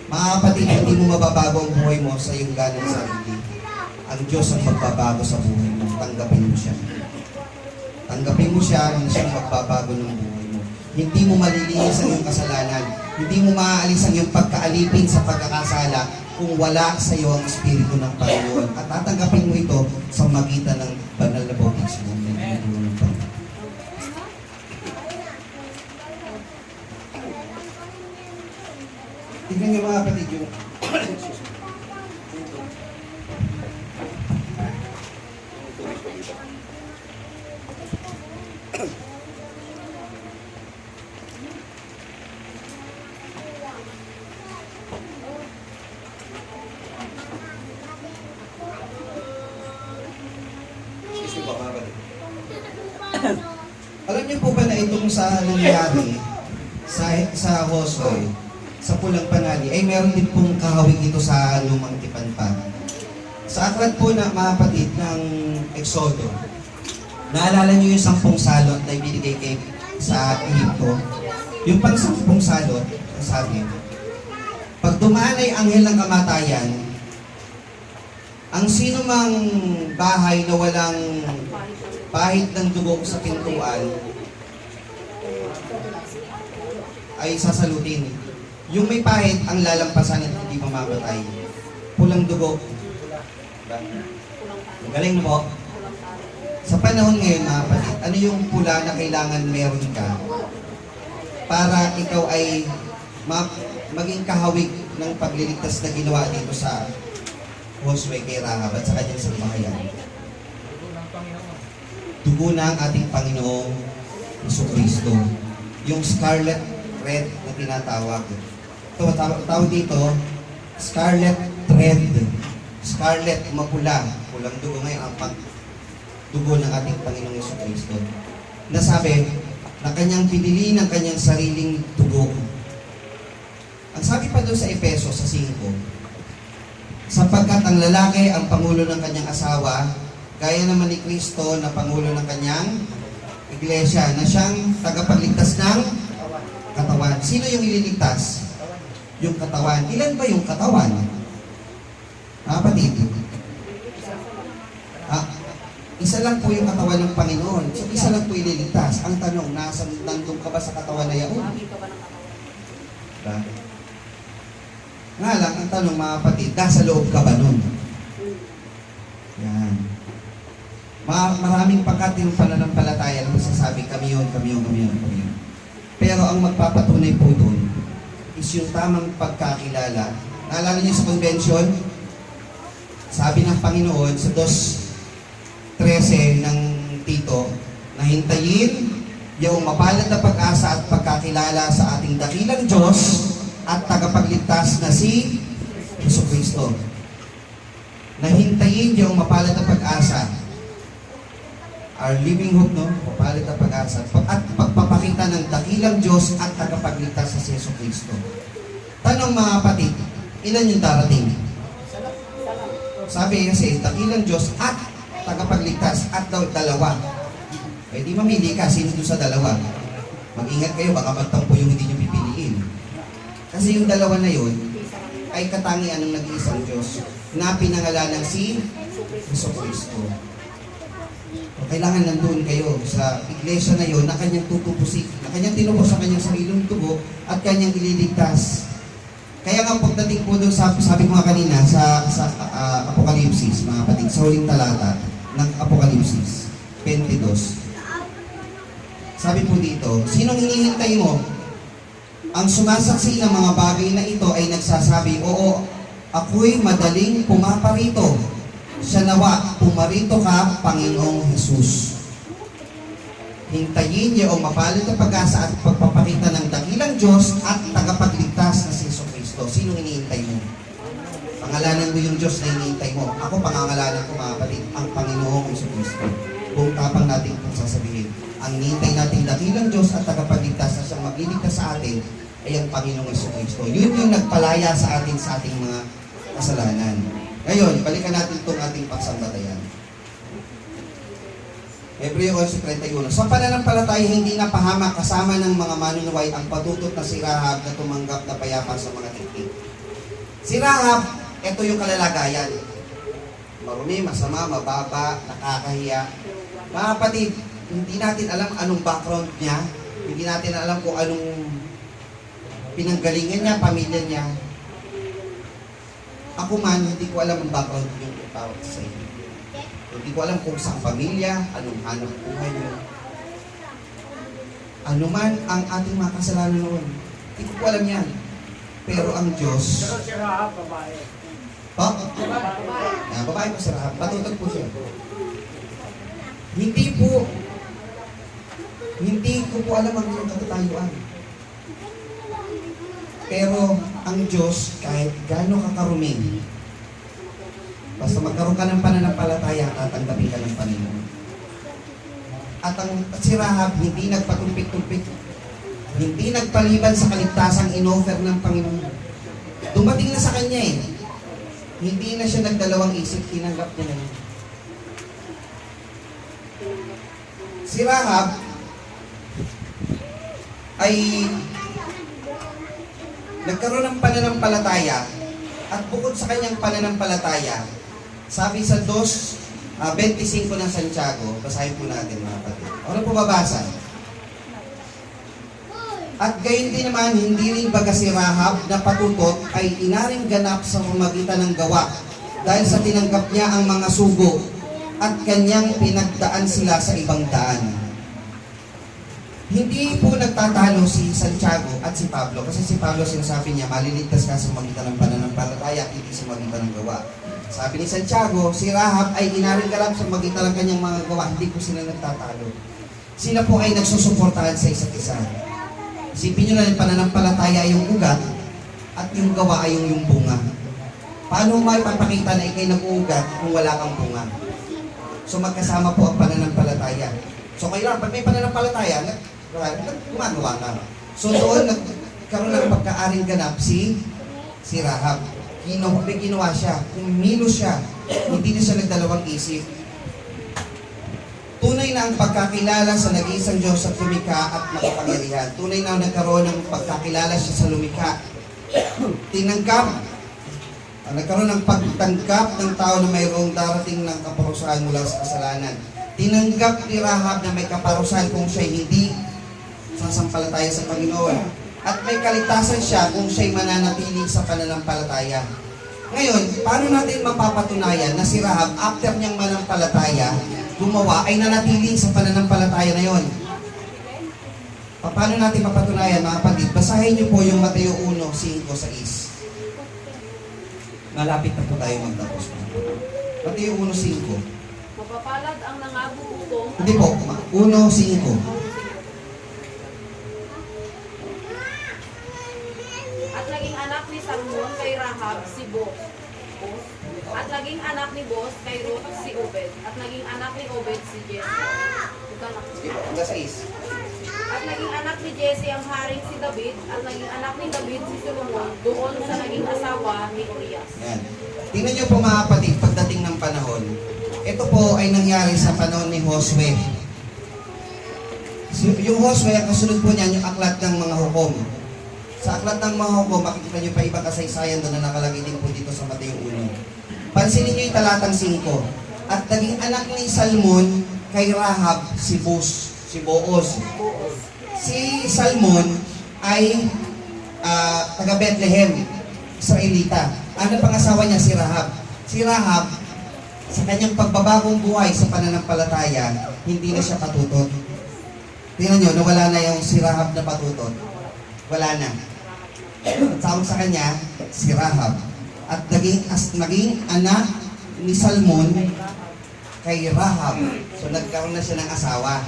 Speaker 1: Mga kapatid, hindi mo mababago ang buhay mo sa iyong ganang sarili. Ang Diyos ang magbabago sa buhay mo. Tanggapin mo siya. Tanggapin mo siya, hindi siya magbabago ng buhay mo. Hindi mo malilinis ang iyong kasalanan. Hindi mo maaalis ang iyong pagkaalipin sa pagkakasala kung wala sa iyo ang Espiritu ng Panginoon. At tatanggapin mo ito sa magitan ng banal na bautismo. Tignan niyo mga kapatid yung excuse me po mga kapatid. Alam niyo po ba na itong sa nangyari sa Hosdoy, sa Pulang Panali, ay meron din pong kahawig ito sa Lumang Tipan pa. Sa aklat po na mga kapatid ng Exodo, naalala niyo yung 10 salot na ibinigay kay sa Egypto? Yung pang 10 salot, sabi, pag dumaan ay anghel ng kamatayan, ang sino mang bahay na walang pahit ng dugo sa pintuan ay sasalutin. Yung may pahit ang lalampasan at hindi mamamatay. Pulang dugo. Galing po. Sa panahon ngayon mga kapatid, ano yung pula na kailangan meron ka para ikaw ay maging kahawig ng pagliligtas na ginawa dito sa Josue kay Rahab at sa kanyang sambahayan? Dugo ng ating Panginoong Jesucristo. Yung scarlet red na tinatawag. Ito, tawag dito, scarlet thread. Scarlet, mapula. Pulang dugo ngayon ang dugo ng ating Panginoong Jesucristo. Nasabi na kanyang pinili ng kanyang sariling dugo. Ang sabi pa doon sa Efeso sa 5, sapagkat ang lalaki ang pangulo ng kanyang asawa, gaya naman ni Kristo na pangulo ng kanyang iglesia, na siyang tagapagligtas ng katawan. Sino yung ililigtas? Yung katawan. Ilan ba yung katawan? Kapatid? Isa lang po yung katawan ng Panginoon. So, isa lang po ililigtas. Ang tanong, nandun ka ba sa katawan na yaon? Diba? Nga lang, ang tanong mga kapatid, nasa loob ka ba nun? Yan. Maraming pagkat yung pananampalataya na masasabi, kami yun. Pero ang magpapatunay po doon is yung tamang pagkakilala. Naalala niyo sa convention? Sabi ng Panginoon sa 2:13 ng Tito, na hintayin yung mapalad na pag-asa at pagkakilala sa ating dakilang Diyos at tagapagligtas na si Jesucristo. Na hintayin yung mapalad na pag-asa, our living hope, no? Mapalad na pag-asa at pagpapakita ng dakilang Diyos at tagapagligtas sa si Jesucristo. Tanong mga kapatid, ilan yung darating? Sabi kasi, dakilang Diyos at tagapagligtas at dalawa. Eh di mamili ka, sino doon sa dalawa? Mag-ingat kayo, baka magtampo yung hindi nyo pipiliin. Kasi yung dalawa na yun ay katangian ng nag-iisang Diyos na pinangalanan si Jesucristo. Kailangan nandun kayo sa iglesia na yun na kanyang tutubusin, na kanyang tinubos sa kanyang sariling tubo at kanyang ililigtas. Kaya nga pagdating po doon, sabi ko nga kanina sa Apokalipsis, mga kapatid, sa huling talata ng Apokalipsis 22. Sabi po dito, sinong hinihintay mo? Ang sumasaksi ng mga bagay na ito ay nagsasabi, oo, ako'y madaling pumaparito. Siya nawa, pumarito ka, Panginoong Jesus. Hintayin niyo ang mapalad na pag-asa at pagpapakita ng dakilang Diyos at tagapagligtas na si Jesucristo. Sino hinihintay mo? Pangalanan mo yung Diyos na hinihintay mo. Ako, pangangalanan ko mga kapatid, ang Panginoong Jesucristo. Kung tapang natin itong sasabihin, ang hinihintay natin dakilang Diyos at tagapagligtas na siyang magliligtas sa atin ay ang Panginoong Jesucristo. Yun yung nagpalaya sa atin sa ating mga kasalanan. Ngayon, balikan natin itong ating pagsambatayan. Hebreo 11:31. Sa pananampalataya, hindi napahamak kasama ng mga manunuway ang patutot na si Rahab na tumanggap na payapa sa mga tiktik. Si Rahab, ito yung kalalagayan. Marumi, masama, mababa, nakakahiya. Mga kapatid, hindi natin alam anong background niya, hindi natin alam kung anong pinanggalingan niya, pamilya niya. Ako man, hindi ko alam ang background niyo bawat sa inyo. Hindi ko alam kung saan pamilya, anong hanap buhay niyo. Ano man ang ating mga kasalanan noon, hindi ko alam yan. Pero ang Diyos,
Speaker 3: Pero si Rahab, babae.
Speaker 1: babae ko si Rahab, patutog po siya. Hindi ko po alam ang iyong katatayuan. Pero ang Diyos, kahit gaano ka karumi, basta magkaroon ka ng pananampalataya, tatanggapin ka ng Panginoon. At si Rahab, hindi nagpatumpik-tumpik, hindi nagpaliban sa kaligtasang inoffer ng Panginoon. Dumating na sa kanya eh. Hindi na siya nagdalawang isip, tinanggap niya na yun. Si Rahab ay nagkaroon ng pananampalataya at bukod sa kanyang pananampalataya, sabi sa 2:25 ng Santiago, basahin po natin mga kapatid. Ano po babasa? At gayon din naman, hindi rin baga si Rahab na patutot ay inaring ganap sa pamamagitan ng gawa dahil sa tinanggap niya ang mga sugo at kanyang pinagdaan sila sa ibang daan. Hindi po nagtatalo si Santiago at si Pablo kasi si Pablo sinasabi niya maliligtas ka sa pamamagitan ng pananampalataya at hindi sa pamamagitan ng gawa. Sabi ni Santiago, si Rahab ay inaring ganap sa pamamagitan ng kanyang mga gawa, hindi po sila nagtatalo. Sila po ay nagsusuportahan sa isa't isa. Isipin nyo na yung pananampalataya yung ugat at yung gawa ay yung bunga. Paano may papakita na ikay nag-uugat kung wala kang bunga? So magkasama po ang pananampalataya. So kailangan, pag may pananampalataya, gumagawa ka. So doon nagkaroon ng pagkaaring ganap si Rahab. May ginawa siya, kumilos siya, hindi na siya nagdalawang isip. Tunay na ang pagkakilala sa nag-iisang Diyos sa lumikha at makapangyarihan. Tunay na nagkaroon ng pagkakilala siya sa lumikha. Nagkaroon ng pagtangkap ng tao na mayroong darating ng kaparusahan mula sa kasalanan. Tinanggap ni Rahab na may kaparusahan kung siya hindi sasampalataya sa Panginoon. At may kaligtasan siya kung siya'y mananatili sa pananampalataya. Ngayon, paano natin mapapatunayan na si Rahab, after niyang manampalataya, gumawa, ay nanatili sa pananampalataya na yon? Paano natin mapatunayan, mga kapatid? Basahin niyo po yung Mateo 1:5-6. Malapit na po tayo magtapos. Mateo 1:5.
Speaker 2: Mapapalad ang nangabubuto.
Speaker 1: Hindi po, 1:5.
Speaker 2: At naging anak ni Salmon kay Rahab si Boaz. At naging anak ni Boaz kay Ruth si Obed. At naging anak ni Obed si Jesse.
Speaker 1: Sige po, hanggang 6.
Speaker 2: At naging anak ni Jesse ang haring si David. At naging anak ni David si Solomon doon sa naging asawa ni Urias.
Speaker 1: Yan. Tingnan niyo po mga kapatid, pagdating ng panahon, ito po ay nangyari sa panahon ni Josue. Yung Josue, ang kasunod po niyan, yung aklat ng mga hukom. Sa aklat ng mga hukom, makikita niyo pa ibang kasaysayan doon na nakalagay din po dito sa Mateo 1. Pansinin niyo yung talatang 5. At naging anak ni Salmon kay Rahab si Boaz. Si Salmon ay taga Bethlehem, Israelita. Ano pang asawa niya? Si Rahab. Si Rahab, sa kanyang pagbabagong buhay sa pananampalataya, hindi na siya patutot. Tingnan nyo, nawala na yung si Rahab na patutot. Wala na. Tawag sa kanya, si Rahab. At naging anak ni Salmon kay Rahab. So nagkaroon na siya ng asawa.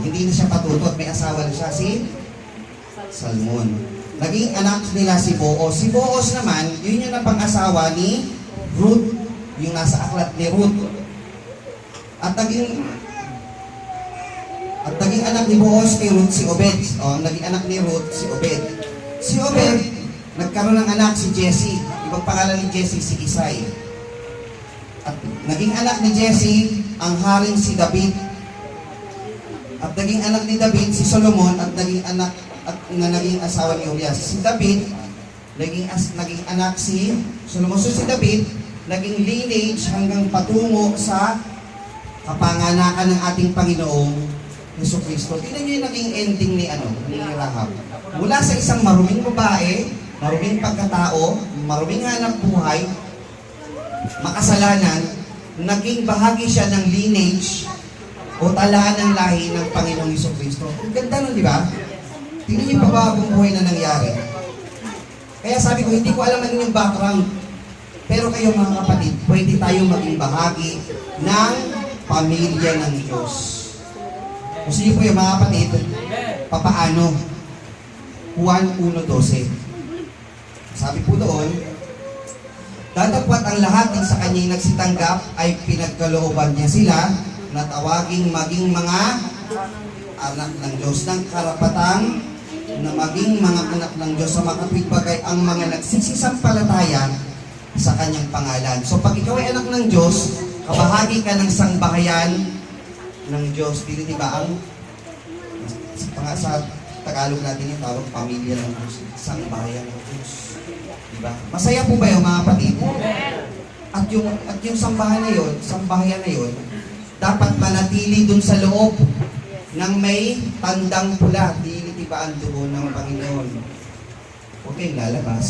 Speaker 1: Hindi na siya patutot, may asawa na siya, si Salmon. Naging anak nila si Boaz. Si Boaz naman, yun yung napang-asawa ni Ruth, yung nasa aklat ni Ruth. At naging anak ni Boaz kay Ruth si Obed. Naging anak ni Ruth si Obed. Si Obed, nagkaroon ng anak si Jesse. Ibang pangalan ni Jesse, si Isai. At naging anak ni Jesse ang haring si David. At naging anak ni David si Solomon at naging asawa ni Urias. Si David, naging anak si Solomon. So si David, naging lineage hanggang patungo sa kapanganakan ng ating Panginoong Jesucristo. Tingnan niyo yung naging ending ni Rahab. Mula sa isang maruming babae, maruming pagkatao, maruming hanap buhay, makasalanan, naging bahagi siya ng lineage o talaan ng lahi ng Panginoong Jesucristo. Ang ganda nun, di ba? Tingnan niyo yung pabagong buhay na nangyari. Kaya sabi ko, hindi ko alam ang inyong background. Pero kayo mga kapatid, pwede tayong maging bahagi ng pamilya ng Diyos. Gusto niyo po yung mga kapatid, papaano? Juan 1:12. Sabi po doon, datapwat ang lahat ng sa kanya'y nagsitanggap ay pinagkalooban niya sila na tawaging maging mga anak ng Diyos, ng karapatang na maging mga anak ng Diyos sa makatwid bagay ang mga nagsisisampalataya sa kanyang pangalan. So pag ikaw ay anak ng Diyos, kabahagi ka ng sangbahayan ng Diyos. Di ba ang sa Tagalog natin yung tawag pamilya ng Diyos, sangbahayan ng Diyos. Diba? Masaya po ba yung mga kapatid? At yung sambahan na yun, sambahayan na yun, dapat manatili dun sa loob ng may tandang pula. Diba ang dugo ng Panginoon? Huwag kayong lalabas.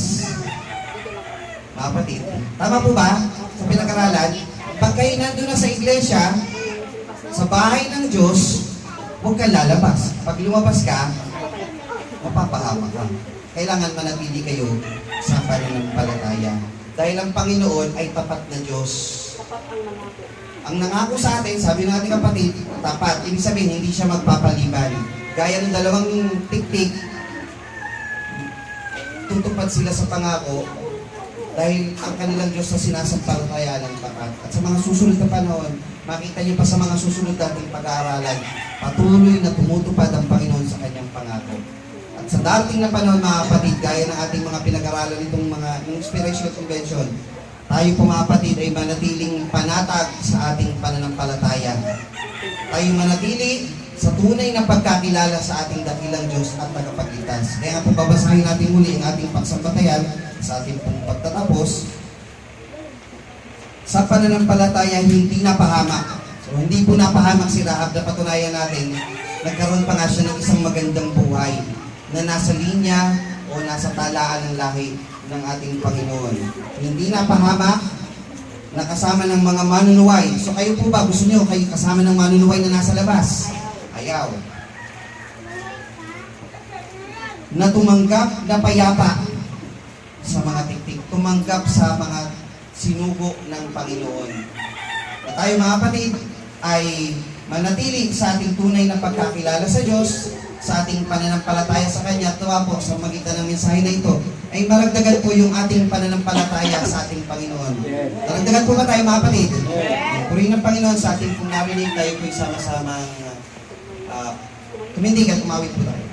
Speaker 1: Mga kapatid, tama po ba? Sa pinag-aralan, pag kayo nandun na sa iglesia, sa bahay ng Diyos, huwag kang lalabas. Pag lumabas ka, mapapahamak ka. Kailangan manatili kayo sa pananampalataya. Dahil ang Panginoon ay tapat na Diyos.
Speaker 2: Tapat ang nangako.
Speaker 1: Ang nangako sa atin, sabi ng ating kapatid, tapat. Ibig sabihin, hindi siya magpapaliban. Gaya ng dalawang tiktik, tutupad sila sa pangako dahil ang kanilang Diyos na sinasampalataya ng tapat. At sa mga susunod na panahon, makita niyo pa sa mga susunod nating pag-aaralan, patuloy na tumutupad ang Panginoon sa kanyang pangako. At sa darating na panahon, mga kapatid, gaya ng ating mga pinag-aralan itong mga Inspiration Convention, tayo po mga kapatid ay manatiling panatag sa ating pananampalataya. Tayo manatili sa tunay na pagkakilala sa ating dakilang Diyos at tagapagligtas. Kaya nga po babasahin natin muli ang ating pagsambatayan sa ating pong pagtatapos. Sa pananampalataya, hindi napahamak. So, hindi po napahamak si Rahab na patunayan natin, nagkaroon pa nga siya ng isang magandang buhay na nasa linya o nasa talaan ng lahi ng ating Panginoon. Hindi napahamak, nakasama ng mga manunuway. So kayo po ba, gusto nyo kayo kasama ng manunuway na nasa labas? Ayaw. Na tumanggap na payapa sa mga tiktik, tumanggap sa mga sinugo ng Panginoon. At tayo mga kapatid ay manatili sa ating tunay na pagkakilala sa Diyos, sa ating pananampalataya sa Kanya. Tuwa po sa magitan ng mensahe na ito ay maragdagan po yung ating pananampalataya sa ating Panginoon. Maragdagan po ba tayo mga kapatid? Purihin ng Panginoon sa ating pong narinig, tayo po'y sama-samang tumindig at umawit po tayo.